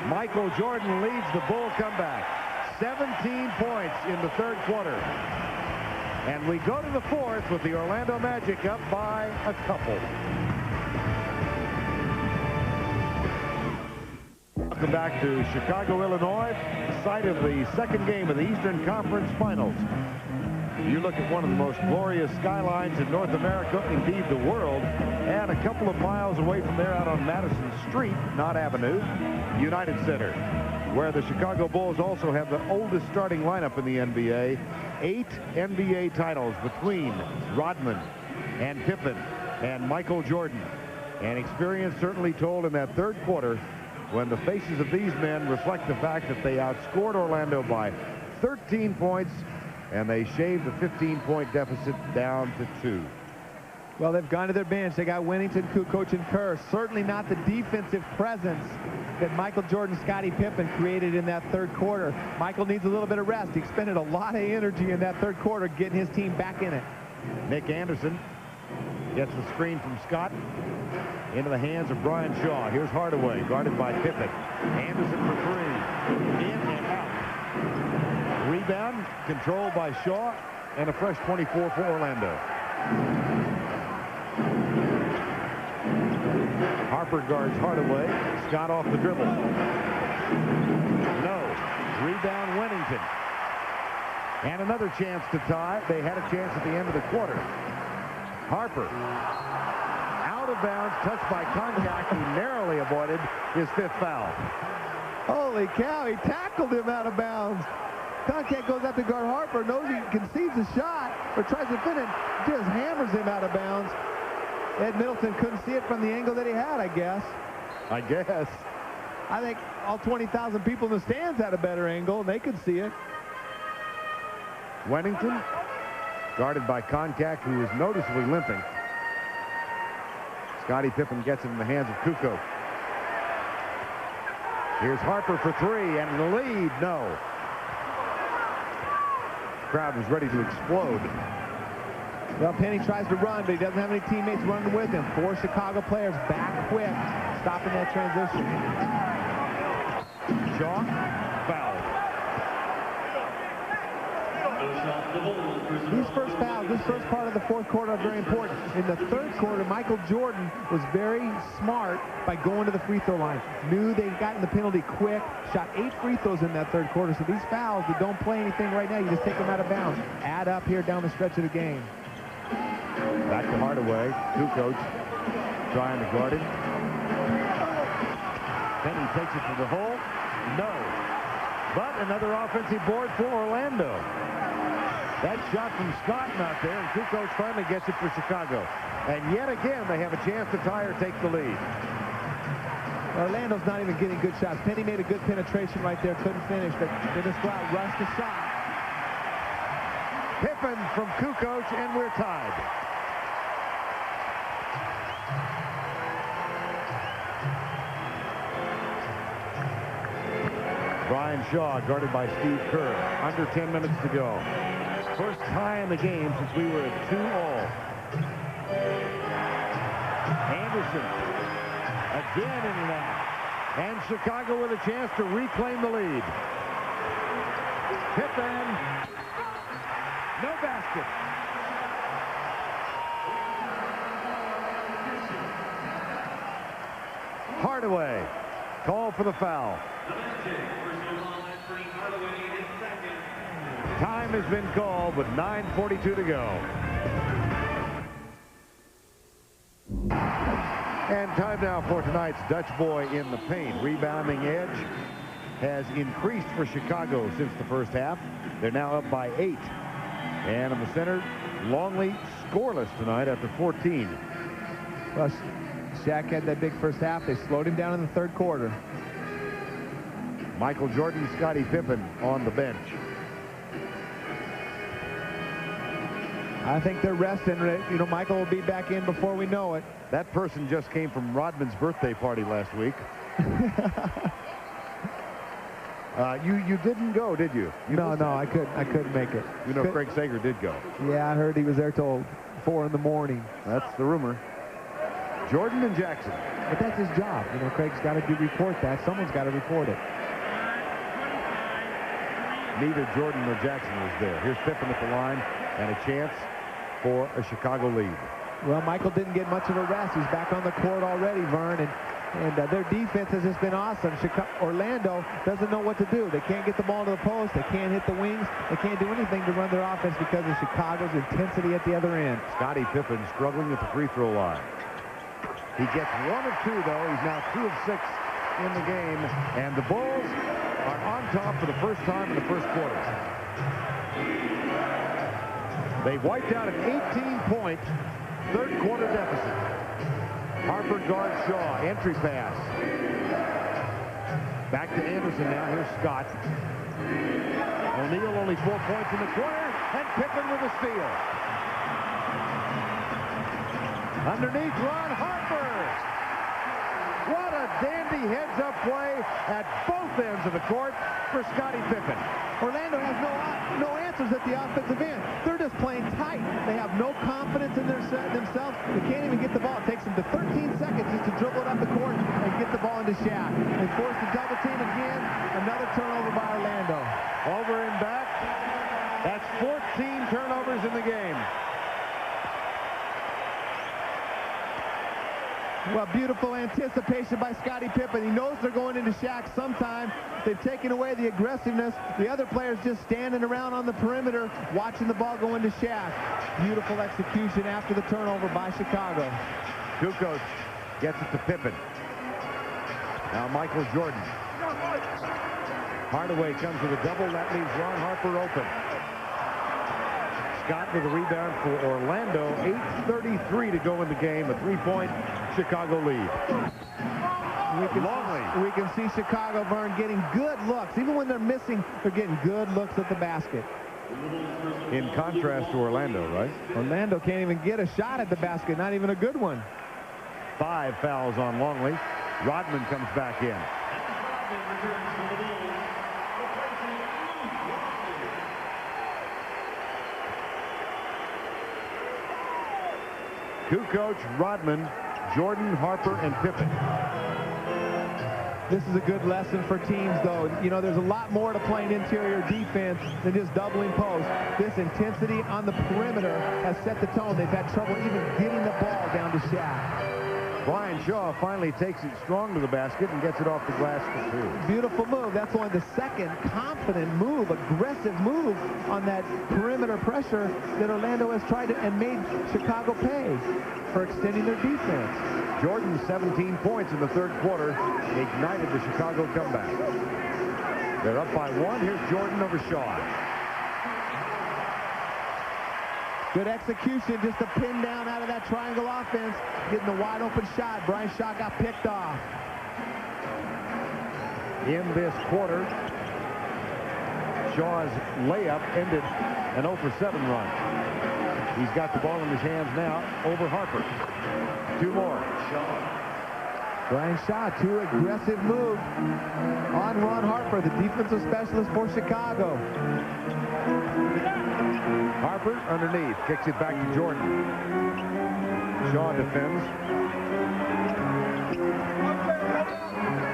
Michael Jordan leads the Bull comeback. 17 points in the third quarter. And we go to the fourth with the Orlando Magic up by a couple. Welcome back to Chicago, Illinois, site of the second game of the Eastern Conference Finals. You look at one of the most glorious skylines in North America, indeed the world, and a couple of miles away from there out on Madison Street, not Avenue, United Center, where the Chicago Bulls also have the oldest starting lineup in the NBA. 8 NBA titles between Rodman and Pippen and Michael Jordan. And experience certainly told in that third quarter when the faces of these men reflect the fact that they outscored Orlando by 13 points and they shaved the 15-point deficit down to 2. Well, they've gone to their bench. They got Winnington, Kukoc, and Kerr. Certainly not the defensive presence that Michael Jordan, Scottie Pippen created in that third quarter. Michael needs a little bit of rest. He expended a lot of energy in that third quarter getting his team back in it. Nick Anderson gets the screen from Scott into the hands of Brian Shaw. Here's Hardaway, guarded by Pippen. Anderson for three. In and out. Rebound controlled by Shaw, and a fresh 24 for Orlando. Harper guards Hardaway. Scott off the dribble. No. Rebound Winnington. And another chance to tie. They had a chance at the end of the quarter. Harper out of bounds, touched by contact. He narrowly avoided his fifth foul. Holy cow, he tackled him out of bounds. Contact goes up to guard Harper, knows he concedes a shot, or tries to finish, just hammers him out of bounds. Ed Middleton couldn't see it from the angle that he had, I guess. I guess. I think all 20,000 people in the stands had a better angle, and they could see it. Wennington, guarded by Koncak, who is noticeably limping. Scottie Pippen gets it in the hands of Kukoc. Here's Harper for three, and the lead, no. Crowd was ready to explode. Well, Penny tries to run, but he doesn't have any teammates running with him. Four Chicago players back quick, stopping that transition. Shaw, foul. These first fouls, this first part of the fourth quarter are very important. In the third quarter, Michael Jordan was very smart by going to the free throw line. Knew they'd gotten the penalty quick, shot 8 free throws in that third quarter. So these fouls that don't play anything right now, you just take them out of bounds. Add up here down the stretch of the game. Back to Hardaway. Kukoc trying to guard him. Penny takes it to the hole. No. But another offensive board for Orlando. That shot from Scott out there, and Kukoc finally gets it for Chicago. And yet again, they have a chance to tie or take the lead. Orlando's not even getting good shots. Penny made a good penetration right there, couldn't finish, but they just go out, rush the shot. Pippen from Kukoc, and we're tied. Brian Shaw guarded by Steve Kerr. Under 10 minutes to go. First tie in the game since we were at 2-all. Anderson again in that. And Chicago with a chance to reclaim the lead. Pippen. No basket. Hardaway. Call for the foul. Time has been called with 9:42 to go. And time now for tonight's Dutch boy in the paint. Rebounding edge has increased for Chicago since the first half. They're now up by 8. And in the center, Longley scoreless tonight after 14. Well, Shaq had that big first half. They slowed him down in the third quarter. Michael Jordan, Scottie Pippen on the bench. I think they're resting. You know, Michael will be back in before we know it. That person just came from Rodman's birthday party last week. You didn't go, did you? No, I couldn't make it. You know, Craig Sager did go. Yeah, I heard he was there till 4 in the morning. That's the rumor. Jordan and Jackson. But that's his job. You know, Craig's got to report that. Someone's got to report it. Neither Jordan nor Jackson was there. Here's Pippen at the line and a chance for a Chicago lead. Well, Michael didn't get much of a rest. He's back on the court already, Vern, and their defense has just been awesome. Orlando doesn't know what to do. They can't get the ball to the post. They can't hit the wings. They can't do anything to run their offense because of Chicago's intensity at the other end. Scottie Pippen struggling at the free throw line. He gets 1 of 2, though. He's now 2 of 6 in the game, and the Bulls are on top for the first time in the first quarter. They've wiped out an 18-point third quarter deficit. Harper guards Shaw. Entry pass. Back to Anderson now. Here's Scott. O'Neal only 4 points in the quarter, and Pippen with a steal. Underneath, Ron Harper. What a dandy heads-up play at both ends of the court for Scottie Pippen. Orlando has no answers at the offensive end. They're just playing tight. They have no confidence in themselves. They can't even get the ball. It takes them to 13 seconds just to dribble it up the court and get the ball into Shaq. They force the double team again. Another turnover by Orlando. Over and back. That's 14 turnovers in the game. Well, beautiful anticipation by Scottie Pippen. He knows they're going into Shaq sometime. They've taken away the aggressiveness. The other players just standing around on the perimeter watching the ball go into Shaq. Beautiful execution after the turnover by Chicago. Kukoc gets it to Pippen. Now Michael Jordan. Hardaway comes with a double. That leaves Ron Harper open. Scott with a rebound for Orlando. 8:33 to go in the game. A 3-point Chicago lead. We can see Chicago, Vern, getting good looks. Even when they're missing, they're getting good looks at the basket. In contrast to Orlando, right? Orlando can't even get a shot at the basket, not even a good one. 5 fouls on Longley. Rodman comes back in. Kukoc, Rodman, Jordan, Harper, and Pippen. This is a good lesson for teams, though. You know, there's a lot more to playing interior defense than just doubling post. This intensity on the perimeter has set the tone. They've had trouble even getting the ball down to Shaq. Brian Shaw finally takes it strong to the basket and gets it off the glass for 2. Beautiful move. That's only the second confident move, aggressive move on that perimeter pressure that Orlando has tried to, and made Chicago pay for extending their defense. Jordan, 17 points in the third quarter, ignited the Chicago comeback. They're up by 1. Here's Jordan over Shaw. Good execution just to pin down out of that triangle offense, getting the wide open shot. Brian Shaw got picked off. In this quarter, Shaw's layup ended an 0-for-7 run. He's got the ball in his hands now over Harper. 2 more. Brian Shaw, 2 aggressive moves on Ron Harper, the defensive specialist for Chicago. Harper underneath, kicks it back to Jordan. Shaw defends.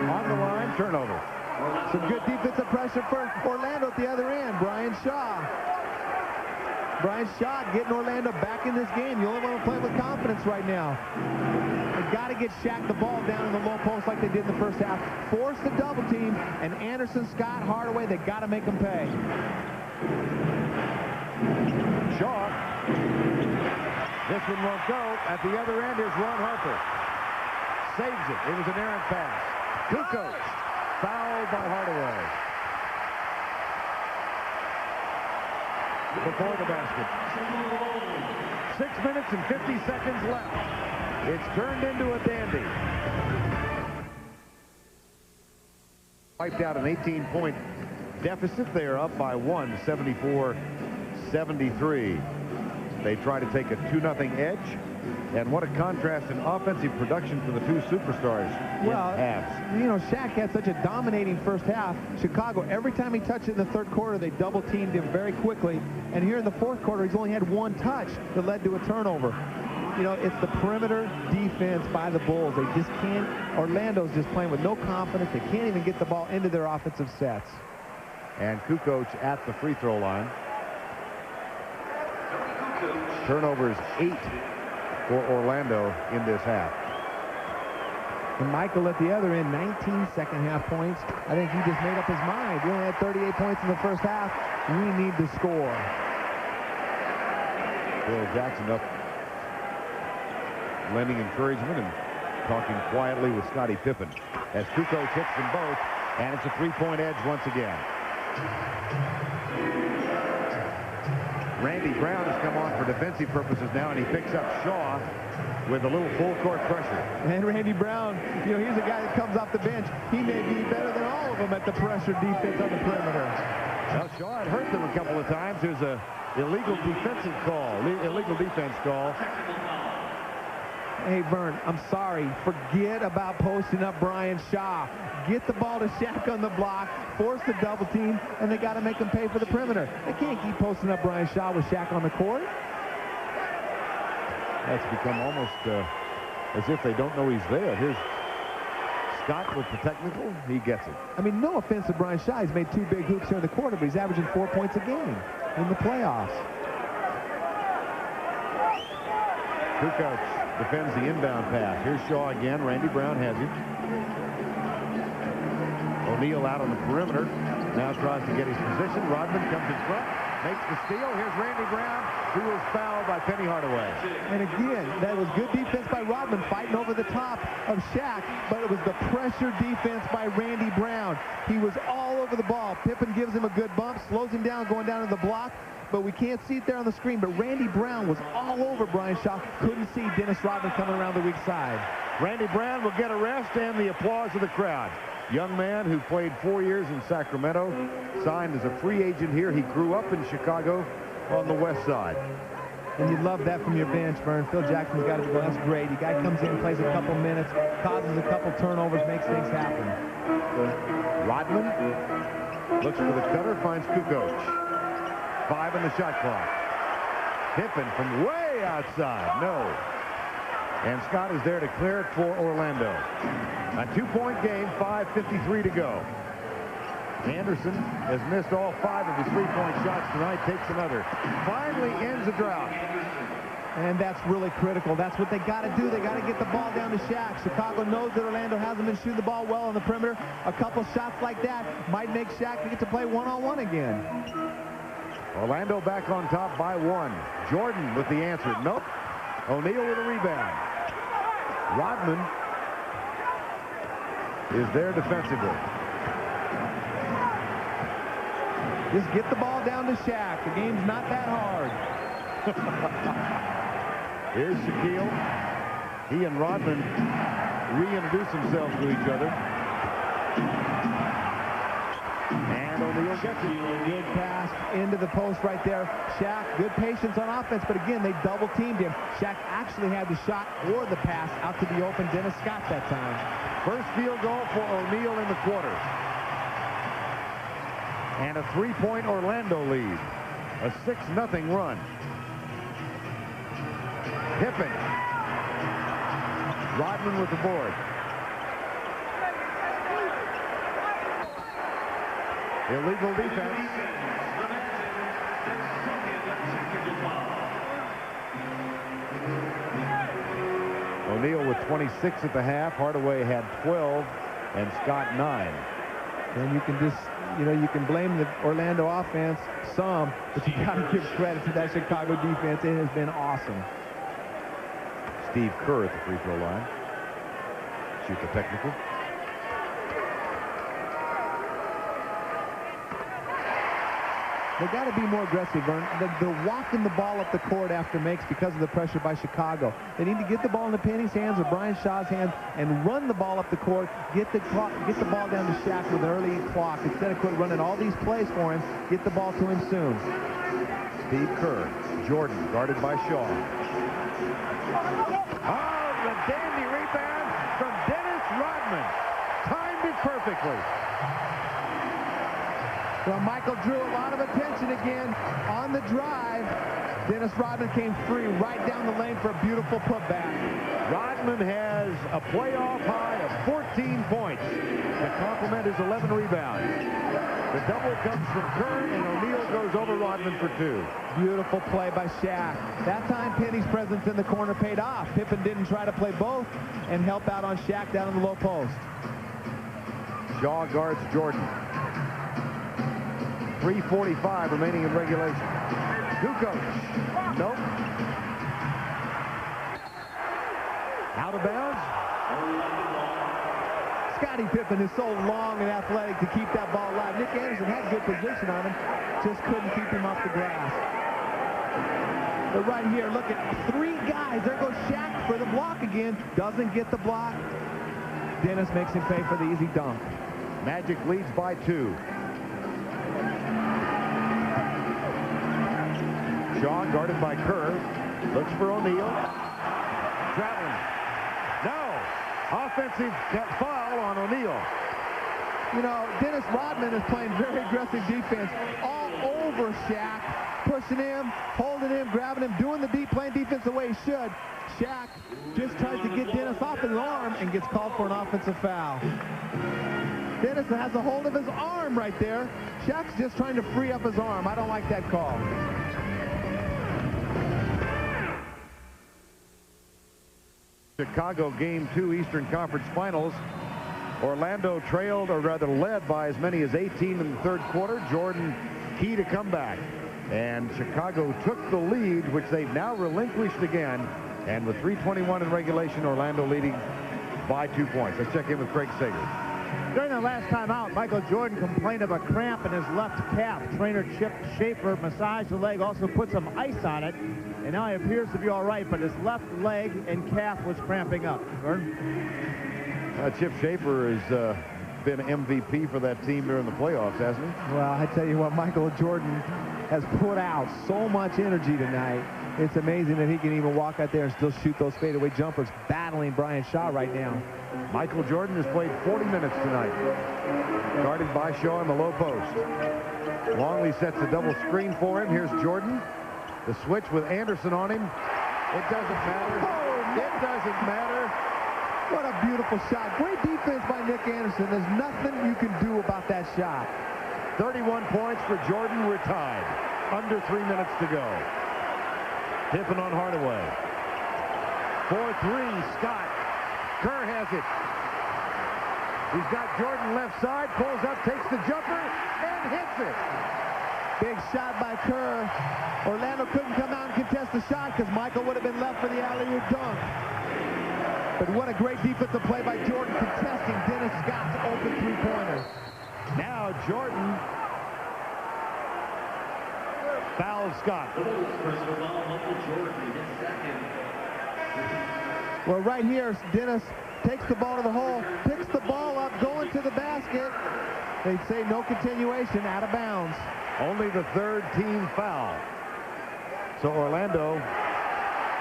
On the line, turnover. Some good defensive pressure for Orlando at the other end. Brian Shaw. Brian Shaw getting Orlando back in this game. You only want to play with confidence right now. They've got to get Shaq the ball down in the low post like they did in the first half. Force the double team, and Anderson, Scott, Hardaway, they got to make them pay. Shaw. This one won't go. At the other end is Ron Harper. Saves it. It was an errant pass. Kukoc. Fouled by Hardaway. Before the basket. 6 minutes and 50 seconds left. It's turned into a dandy. Wiped out an 18-point deficit. They are up by 1, 74-73. They try to take a 2-0 edge. And what a contrast in offensive production for the 2 superstars in halves. You know, Shaq had such a dominating first half. Chicago, every time he touched it in the third quarter, they double-teamed him very quickly. And here in the fourth quarter, he's only had 1 touch that led to a turnover. You know, it's the perimeter defense by the Bulls. They just can't. Orlando's just playing with no confidence. They can't even get the ball into their offensive sets. And Kukoc at the free throw line. Turnovers 8 for Orlando in this half. And Michael at the other end, 19 second half points. I think he just made up his mind. We only had 38 points in the first half. We need to score. Bill Jackson up, lending encouragement and talking quietly with Scottie Pippen as Kukoc hits them both, and it's a 3-point edge once again. Randy Brown has come on for defensive purposes now, and he picks up Shaw with a little full court pressure. And Randy Brown, you know, he's a guy that comes off the bench. He may be better than all of them at the pressure defense on the perimeter. Well, Shaw had hurt them a couple of times. There's a illegal defense call. Hey, Vern, I'm sorry. Forget about posting up Brian Shaw. Get the ball to Shaq on the block, force the double team, and they got to make him pay for the perimeter. They can't keep posting up Brian Shaw with Shaq on the court. That's become almost as if they don't know he's there. Here's Scott with the technical. He gets it. I mean, no offense to Brian Shaw. He's made 2 big hoops here in the quarter, but he's averaging 4 points a game in the playoffs. Kukoc defends the inbound pass. Here's Shaw again. Randy Brown has him. O'Neal out on the perimeter. Now tries to get his position. Rodman comes in front. Makes the steal. Here's Randy Brown, who was fouled by Penny Hardaway. And again, that was good defense by Rodman fighting over the top of Shaq, but it was the pressure defense by Randy Brown. He was all over the ball. Pippen gives him a good bump, slows him down, going down to the block, but we can't see it there on the screen. But Randy Brown was all over Brian Shaw. Couldn't see Dennis Rodman coming around the weak side. Randy Brown will get a rest and the applause of the crowd. Young man who played 4 years in Sacramento, signed as a free agent here. He grew up in Chicago on the west side. And you love that from your bench, Vern. Phil Jackson's got to go. That's great. The guy comes in, plays a couple minutes, causes a couple turnovers, makes things happen. Rodman looks for the cutter, finds Kukoc. 5 on the shot clock. Pippen from way outside. No. And Scott is there to clear it for Orlando. A 2-point game, 5:53 to go. Anderson has missed all 5 of his 3-point shots tonight, takes another. Finally ends the drought. And that's really critical. That's what they got to do. They got to get the ball down to Shaq. Chicago knows that Orlando hasn't been shooting the ball well on the perimeter. A couple shots like that might make Shaq get to play one-on-one again. Orlando back on top by 1. Jordan with the answer. Nope. O'Neal with a rebound. Rodman is there defensively. Just get the ball down to Shaq. The game's not that hard. Here's Shaquille. He and Rodman reintroduce themselves to each other. And O'Neal gets it. Good pass into the post right there. Shaq, good patience on offense, but again, they double-teamed him. Shaq actually had the shot or the pass out to the open Dennis Scott that time. First field goal for O'Neal in the quarter. And a 3-point Orlando lead. A 6-0 run. Pippen. Rodman with the board. Illegal defense. O'Neal with 26 at the half. Hardaway had 12 and Scott 9. And you can just, you can blame the Orlando offense some, but you got to give credit to that Chicago defense. It has been awesome. Steve Kerr at the free throw line. Shoot the technical. They got to be more aggressive, Vern. They're walking the ball up the court after makes because of the pressure by Chicago. They need to get the ball in the Penny's hands or Brian Shaw's hands and run the ball up the court. Get the ball down to Shaq with an early clock instead of quit running all these plays for him. Get the ball to him soon. Steve Kerr, Jordan guarded by Shaw. Oh, the dandy rebound from Dennis Rodman. Timed it perfectly. Well, Michael drew a lot of attention again on the drive. Dennis Rodman came free right down the lane for a beautiful putback. Rodman has a playoff high of 14 points to complement his 11 rebounds. The double comes from Kerr, and O'Neal goes over Rodman for 2. Beautiful play by Shaq. That time, Penny's presence in the corner paid off. Pippen didn't try to play both and help out on Shaq down in the low post. Shaw guards Jordan. 3:45 remaining in regulation. Kukoc. Nope. Out of bounds. Scottie Pippen is so long and athletic to keep that ball alive. Nick Anderson had good position on him, just couldn't keep him off the grass. But right here, look at 3 guys. There goes Shaq for the block again. Doesn't get the block. Dennis makes him pay for the easy dunk. Magic leads by 2. Shaw guarded by Kerr. Looks for O'Neal. traveling. No. Offensive foul on O'Neal. You know, Dennis Rodman is playing very aggressive defense all over Shaq, pushing him, holding him, grabbing him, doing the playing defense the way he should. Shaq just tries to get Dennis off his arm and gets called for an offensive foul. Dennis has a hold of his arm right there. Shaq's just trying to free up his arm. I don't like that call. Chicago Game 2 Eastern Conference Finals. Orlando trailed, or rather led, by as many as 18 in the third quarter. Jordan key to comeback. And Chicago took the lead, which they've now relinquished again. And with 3:21 in regulation, Orlando leading by 2 points. Let's check in with Craig Sager. During the last time out, Michael Jordan complained of a cramp in his left calf. Trainer Chip Schaefer massaged the leg, also put some ice on it, and now he appears to be all right, but his left leg and calf was cramping up. Chip Schaefer has been MVP for that team during the playoffs, hasn't he? Well, I tell you what, Michael Jordan has put out so much energy tonight. It's amazing that he can even walk out there and still shoot those fadeaway jumpers, battling Brian Shaw right now. Michael Jordan has played 40 minutes tonight, guarded by Shaw in the low post. Longley sets the double screen for him. Here's Jordan. The switch with Anderson on him. It doesn't matter. It doesn't matter. What a beautiful shot. Great defense by Nick Anderson. There's nothing you can do about that shot. 31 points for Jordan. We're tied. Under 3 minutes to go. Pippen on Hardaway. 4-3, Scott. Kerr has it. He's got Jordan left side, pulls up, takes the jumper, and hits it. Big shot by Kerr. Orlando couldn't come out and contest the shot because Michael would have been left for the alley-oop dunk. But what a great defensive play by Jordan contesting Dennis Scott's open three-pointer. Now Jordan fouls Scott. Well, right here, Dennis takes the ball to the hole, picks the ball up, going to the basket. They say no continuation, out of bounds. Only the third team foul. So Orlando,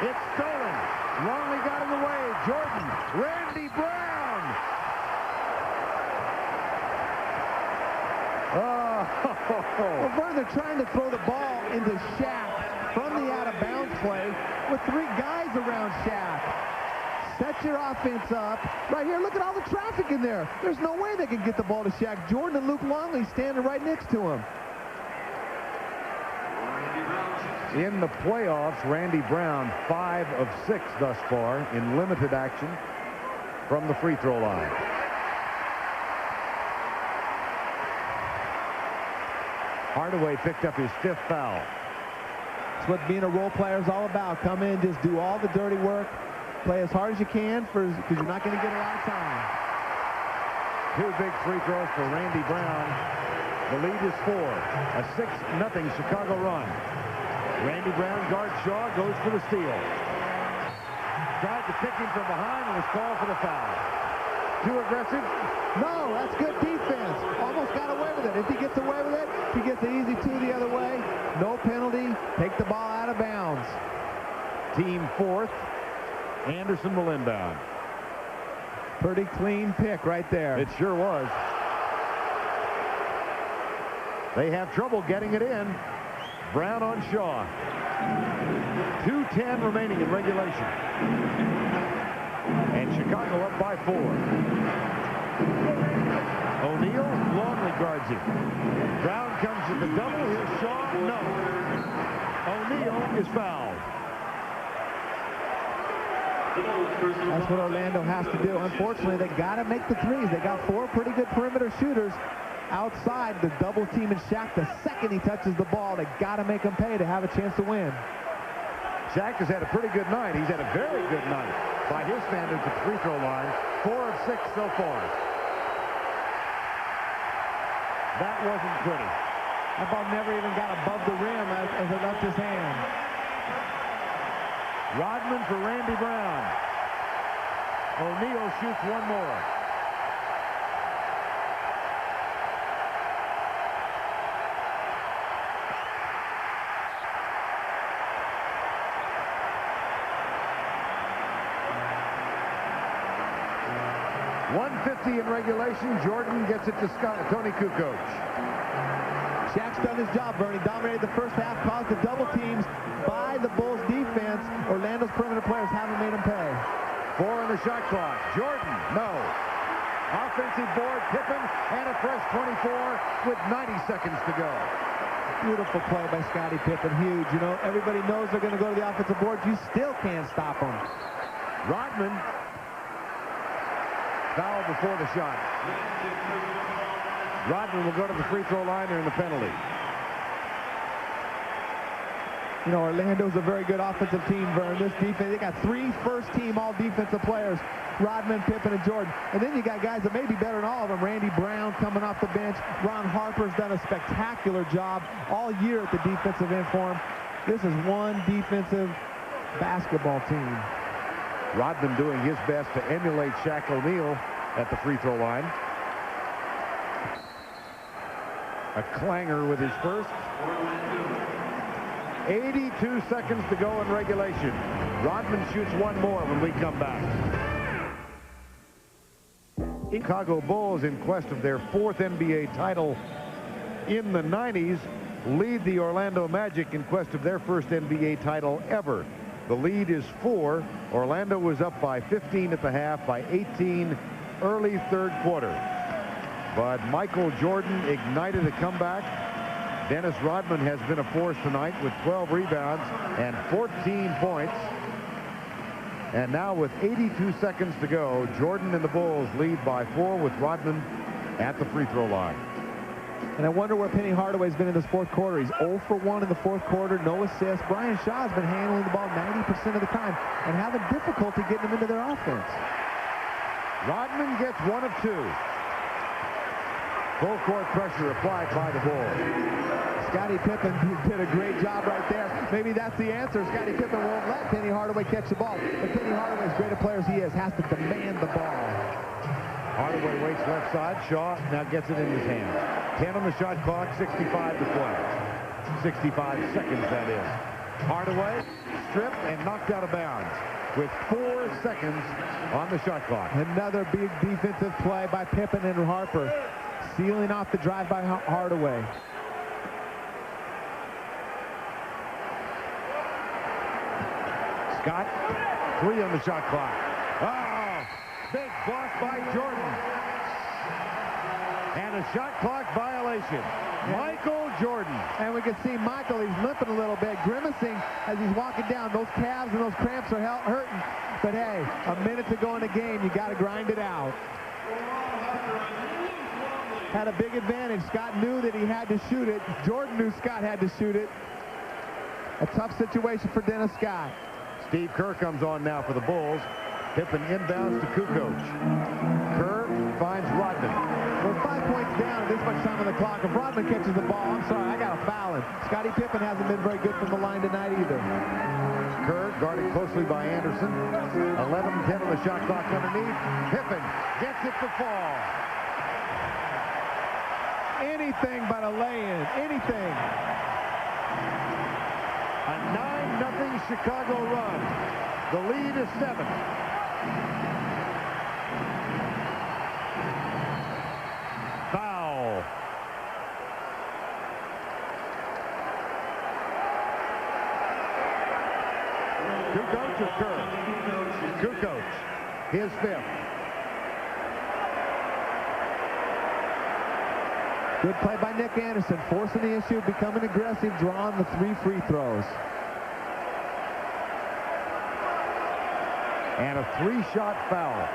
it's stolen. Longley got in the way. Jordan, Randy Brown. Well, Vern, they're trying to throw the ball into Shaq from the out-of-bounds play with 3 guys around Shaq. Set your offense up. Right here, look at all the traffic in there. There's no way they can get the ball to Shaq. Jordan and Luke Longley standing right next to him. In the playoffs, Randy Brown 5 of 6 thus far in limited action from the free throw line. Hardaway picked up his 5th foul. That's what being a role player is all about. Come in, just do all the dirty work. Play as hard as you can because you're not going to get a lot of time. 2 big free throws for Randy Brown. The lead is 4. A 6-0 Chicago run. Randy Brown guards Shaw, goes for the steal. Tried to pick him from behind and was called for the foul. Too aggressive? No, that's good defense. Almost got away with it. If he gets away with it, he gets an easy 2 the other way. No penalty. Take the ball out of bounds. Team 4th. Anderson will inbound. Pretty clean pick right there. It sure was. They have trouble getting it in. Brown on Shaw. 2:10 remaining in regulation. And Chicago up by 4. O'Neal, Longley guards him. Brown comes with the double. Here's Shaw. No. O'Neal is fouled. That's what Orlando has to do. Unfortunately, they got to make the threes. They got 4 pretty good perimeter shooters outside. The double team and Shaq, the second he touches the ball, they got to make him pay to have a chance to win. Shaq has had a pretty good night. He's had a very good night by his standards at the free throw line. 4 of 6 so far. That wasn't pretty. That ball never even got above the rim as it left his hand. Rodman for Randy Brown. O'Neal shoots 1 more. 150 in regulation. Jordan gets it to Tony Kukoc. Shaq's done his job, Bernie. Dominated the first half, caused the double teams by the Bulls defense. Orlando's perimeter players haven't made him pay. 4 on the shot clock. Jordan, no. Offensive board, Pippen, and a fresh 24 with 90 seconds to go. Beautiful play by Scottie Pippen, huge. You know, everybody knows they're going to go to the offensive board. You still can't stop them. Rodman, foul before the shot. Rodman will go to the free throw line there in the penalty. You know, Orlando's a very good offensive team, Vern. This defense, they got 3 first-team all-defensive players, Rodman, Pippen, and Jordan. And then you got guys that may be better than all of them. Randy Brown coming off the bench. Ron Harper's done a spectacular job all year at the defensive end for him. This is one defensive basketball team. Rodman doing his best to emulate Shaq O'Neal at the free throw line. A clanger with his first. 82 seconds to go in regulation. Rodman shoots one more when we come back. Chicago Bulls, in quest of their 4th NBA title in the 90s, lead the Orlando Magic in quest of their first NBA title ever. The lead is 4. Orlando was up by 15 at the half, by 18 early third quarter. But Michael Jordan ignited a comeback. Dennis Rodman has been a force tonight with 12 rebounds and 14 points. And now with 82 seconds to go, Jordan and the Bulls lead by 4 with Rodman at the free throw line. And I wonder where Penny Hardaway's been in this fourth quarter. He's 0 for 1 in the fourth quarter, no assists. Brian Shaw's been handling the ball 90% of the time and having difficulty getting them into their offense. Rodman gets 1 of 2. Full court pressure applied by the Bulls. Scottie Pippen did a great job right there. Maybe that's the answer. Scottie Pippen won't let Penny Hardaway catch the ball. But Penny Hardaway, as great a player as he is, has to demand the ball. Hardaway waits left side. Shaw now gets it in his hands. 10 on the shot clock, 65 to play. 65 seconds, that is. Hardaway stripped and knocked out of bounds with 4 seconds on the shot clock. Another big defensive play by Pippen and Harper, sealing off the drive by Hardaway. Scott, 3 on the shot clock. Oh, big block by Jordan. And a shot clock violation. Michael Jordan. And we can see Michael, he's limping a little bit, grimacing as he's walking down. Those calves and those cramps are hurting. But hey, a minute to go in the game, you got to grind it out. Had a big advantage. Scott knew that he had to shoot it. Jordan knew Scott had to shoot it. A tough situation for Dennis Scott. Steve Kerr comes on now for the Bulls. Pippen inbounds to Kukoc. Kerr finds Rodman. Well, 5 points down at this much time on the clock. If Rodman catches the ball, I'm sorry, I got to foul him. Scottie Pippen hasn't been very good from the line tonight either. Kerr guarded closely by Anderson. 11-10 on the shot clock underneath. Pippen gets it to fall. Anything but a lay-in. Anything. A 9-0 Chicago run. The lead is 7. Foul. Kukoc or Kerr? Kukoc, his 5th. Good play by Nick Anderson, forcing the issue, becoming aggressive, drawing the 3 free throws. And a 3-shot foul.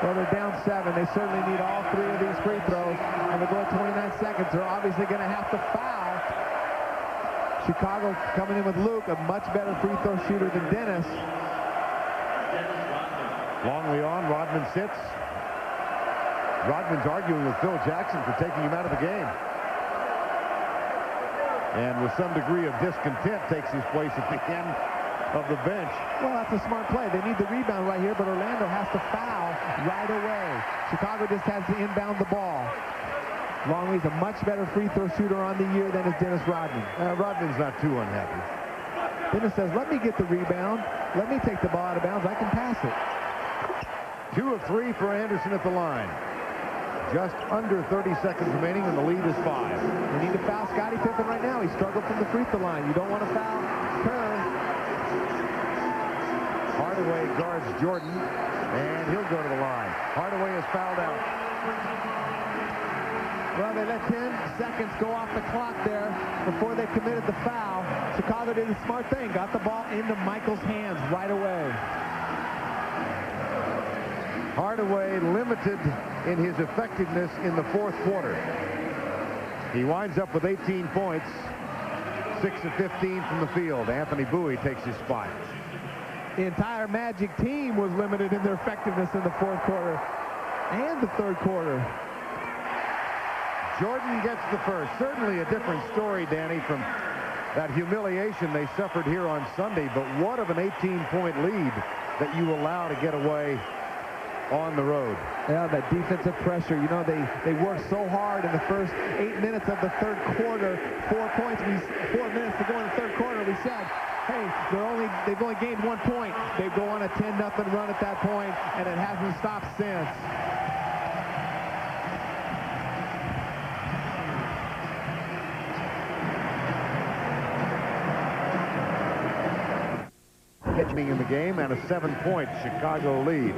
Well, they're down 7. They certainly need all 3 of these free throws. And they're going 29 seconds. They're obviously going to have to foul. Chicago coming in with Luke, a much better free throw shooter than Dennis. Longley on, Rodman sits. Rodman's arguing with Phil Jackson for taking him out of the game. And with some degree of discontent takes his place at the end of the bench. Well, that's a smart play. They need the rebound right here, but Orlando has to foul right away. Chicago just has to inbound the ball. Longley's a much better free throw shooter on the year than is Dennis Rodman. Rodman's not too unhappy. Dennis says, let me get the rebound. Let me take the ball out of bounds. I can pass it. 2 of 3 for Anderson at the line. Just under 30 seconds remaining, and the lead is 5. We need to foul Scottie Pippen right now. He struggled from the free throw line. You don't want to foul Kerr. Hardaway guards Jordan, and he'll go to the line. Hardaway is fouled out. Well, they let 10 seconds go off the clock there before they committed the foul. Chicago did a smart thing, got the ball into Michael's hands right away. Hardaway limited in his effectiveness in the fourth quarter. He winds up with 18 points, 6 of 15 from the field. Anthony Bowie takes his spot. The entire Magic team was limited in their effectiveness in the fourth quarter and the third quarter. Jordan gets the first. Certainly a different story, Danny, from that humiliation they suffered here on Sunday, but what of an 18-point lead that you allow to get away on the road. Yeah, that defensive pressure. You know, they worked so hard in the first 8 minutes of the third quarter. 4 points. 4 minutes to go in the third quarter. We said, hey, they've only gained 1 point. They go on a 10-0 run at that point, and it hasn't stopped since. Pitching in the game and a 7-point Chicago lead.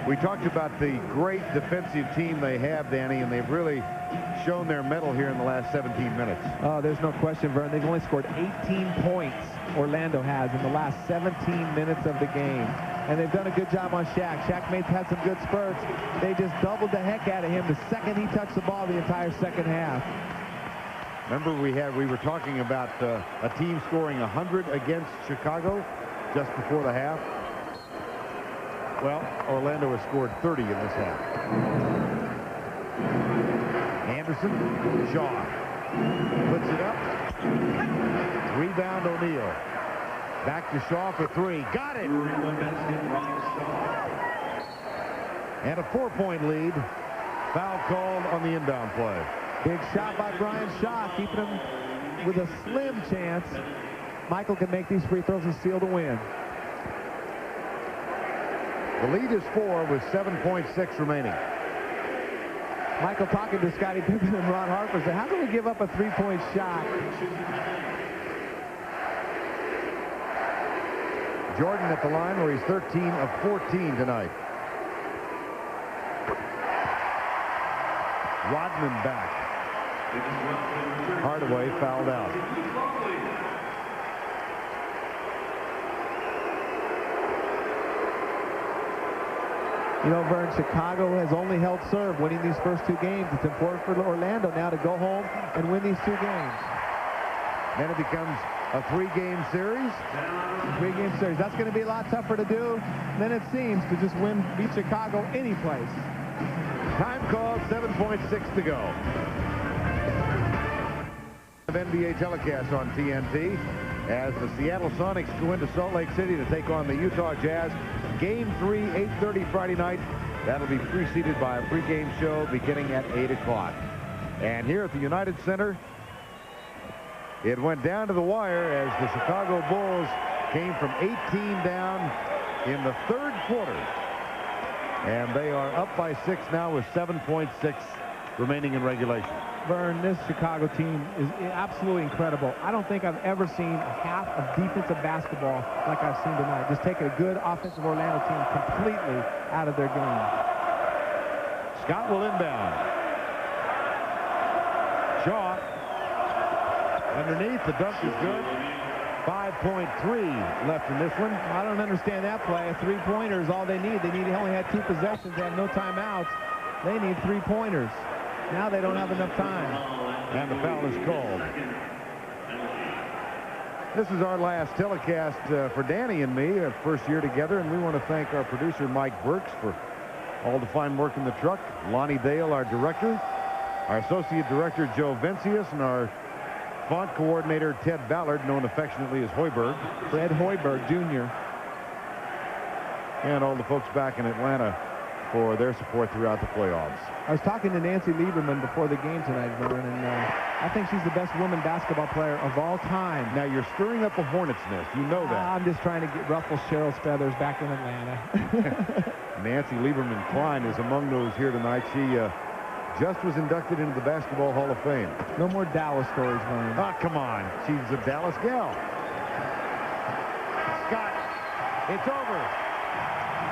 We talked about the great defensive team they have, Danny, and they've really shown their mettle here in the last 17 minutes. Oh, there's no question, Vern. They've only scored 18 points, Orlando has, in the last 17 minutes of the game. And they've done a good job on Shaq. Shaq had some good spurts. They just doubled the heck out of him the second he touched the ball the entire second half. Remember, we were talking about a team scoring 100 against Chicago just before the half. Well, Orlando has scored 30 in this half. Anderson, Shaw, puts it up. Rebound O'Neal. Back to Shaw for 3. Got it! And a 4-point lead. Foul called on the inbound play. Big shot by Brian Shaw, keeping him with a slim chance. Michael can make these free throws and seal the win. The lead is 4 with 7.6 remaining. Michael talking to Scottie Pippen and Ron Harper said, how can we give up a 3-point shot? Jordan at the line where he's 13 of 14 tonight. Rodman back. Hardaway fouled out. You know, Vern, Chicago has only held serve winning these first 2 games. It's important for Orlando now to go home and win these 2 games. Then it becomes a 3-game series. That's going to be a lot tougher to do than it seems to just beat Chicago any place. Time called, 7.6 to go. Of NBA telecast on TNT as the Seattle Sonics go into Salt Lake City to take on the Utah Jazz. Game 3, 8:30 Friday night. That'll be preceded by a pregame show beginning at 8 o'clock. And here at the United Center, it went down to the wire as the Chicago Bulls came from 18 down in the third quarter. And they are up by 6 now with 7.6 remaining in regulation. Vern, this Chicago team is absolutely incredible. I don't think I've ever seen a half of defensive basketball like I've seen tonight. Just taking a good offensive Orlando team completely out of their game. Scott will inbound. Shaw underneath. The dunk is good. 5.3 left in this one. I don't understand that play. A 3-pointer is all they need. They only had 2 possessions. They had no timeouts. They need 3-pointers. Now they don't have enough time. And the foul is called. This is our last telecast for Danny and me, our first year together, and we want to thank our producer, Mike Burks, for all the fine work in the truck, Lonnie Dale, our director, our associate director, Joe Vencius, and our font coordinator, Ted Ballard, known affectionately as Hoiberg. Fred Hoiberg, Jr. And all the folks back in Atlanta for their support throughout the playoffs. I was talking to Nancy Lieberman before the game tonight, Vern, and I think she's the best woman basketball player of all time. Now, you're stirring up a hornet's nest. You know that. I'm just trying to ruffle Cheryl's feathers back in Atlanta. Nancy Lieberman-Klein is among those here tonight. She just was inducted into the Basketball Hall of Fame. No more Dallas stories, Vern. Oh, come on. She's a Dallas gal. Scott, it's over.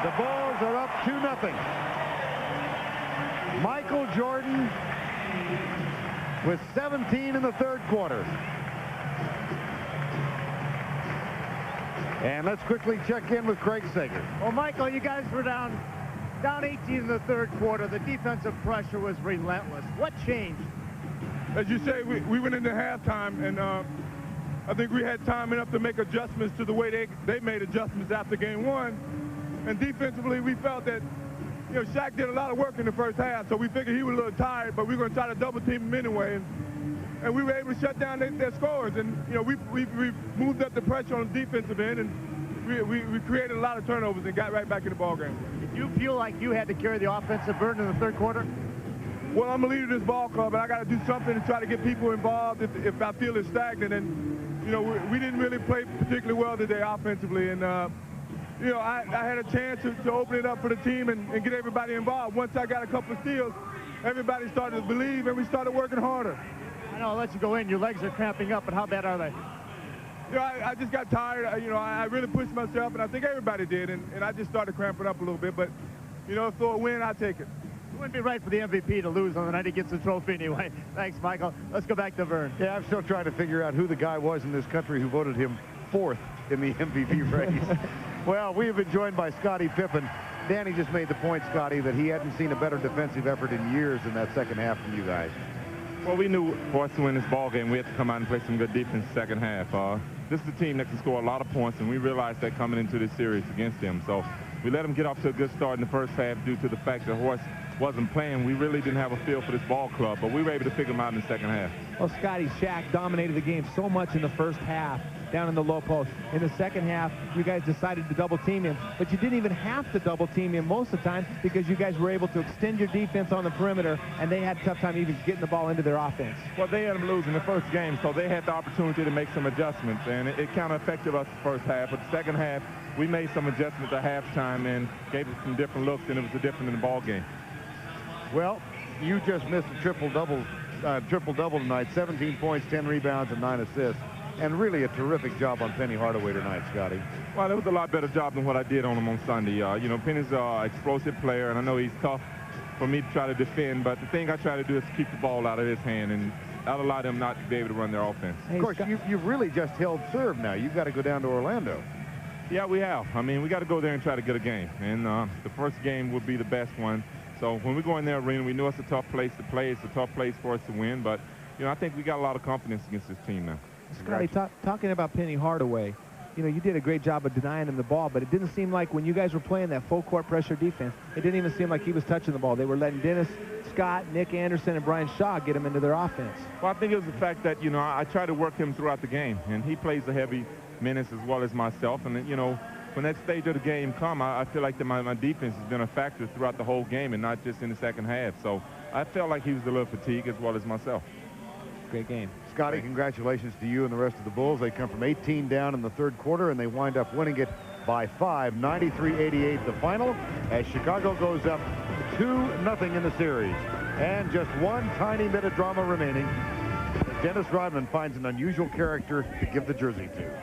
The Bulls are up 2-0. Michael Jordan with 17 in the third quarter. And let's quickly check in with Craig Sager. Well, Michael, you guys were down 18 in the third quarter. The defensive pressure was relentless. What changed? As you say, we went into halftime, and I think we had time enough to make adjustments to the way they made adjustments after game one. And defensively, we felt that, you know, Shaq did a lot of work in the first half, so we figured he was a little tired, but we were going to try to double team him anyway. And we were able to shut down their scores. And, you know, we moved up the pressure on the defensive end, and we created a lot of turnovers and got right back in the ballgame. Did you feel like you had to carry the offensive burden in the third quarter? Well, I'm a leader of this ball club, and I got to do something to try to get people involved if I feel it's stagnant. And, you know, we didn't really play particularly well today offensively. And, you know, I had a chance to open it up for the team and get everybody involved. Once I got a couple of steals, everybody started to believe, and we started working harder. I know I'll let you go in. Your legs are cramping up, but how bad are they? You know, I just got tired. You know, I really pushed myself, and I think everybody did, and I just started cramping up a little bit. But, you know, for a win, I take it. It wouldn't be right for the MVP to lose on the night he gets the trophy anyway. Thanks, Michael. Let's go back to Vern. Yeah, I'm still trying to figure out who the guy was in this country who voted him fourth in the MVP race. Well, we have been joined by Scottie Pippen. Danny just made the point, Scottie, that he hadn't seen a better defensive effort in years in that second half from you guys. Well, we knew for us to win this ball game, we had to come out and play some good defense second half. This is a team that can score a lot of points, and we realized that coming into this series against them. So we let them get off to a good start in the first half due to the fact that Horace wasn't playing. We really didn't have a feel for this ball club, but we were able to figure them out in the second half. Well, Scottie, Shaq dominated the game so much in the first half down in the low post. In the second half, you guys decided to double team him, but you didn't even have to double team him most of the time because you guys were able to extend your defense on the perimeter, and they had a tough time even getting the ball into their offense. Well, they had them losing the first game, so they had the opportunity to make some adjustments, and it kind of affected us the first half. But the second half, we made some adjustments at halftime and gave it some different looks, and it was a different in the ball game. Well, you just missed a triple-double tonight, 17 points, 10 rebounds, and 9 assists. And really a terrific job on Penny Hardaway tonight, Scottie. Well, it was a lot better job than what I did on him on Sunday. You know, Penny's an explosive player, and I know he's tough for me to try to defend, but the thing I try to do is keep the ball out of his hand, and that'll allow them not to be able to run their offense. Hey, of course, you've really just held serve now. You've got to go down to Orlando. Yeah, we have. I mean, we got to go there and try to get a game, and the first game would be the best one. So when we go in their arena, we know it's a tough place to play. It's a tough place for us to win, but, you know, I think we got a lot of confidence against this team now. Scottie, talking about Penny Hardaway, you know, you did a great job of denying him the ball, but it didn't seem like when you guys were playing that full court pressure defense, it didn't even seem like he was touching the ball. They were letting Dennis, Scott, Nick Anderson, and Brian Shaw get him into their offense. Well, I think it was the fact that, you know, I try to work him throughout the game, and he plays the heavy minutes as well as myself. And, you know, when that stage of the game come, I feel like that my defense has been a factor throughout the whole game and not just in the second half. So I felt like he was a little fatigued as well as myself. Great game. Scottie, congratulations to you and the rest of the Bulls. They come from 18 down in the third quarter, and they wind up winning it by 5, 93-88 the final, as Chicago goes up 2-0 in the series. And just one tiny bit of drama remaining. Dennis Rodman finds an unusual character to give the jersey to.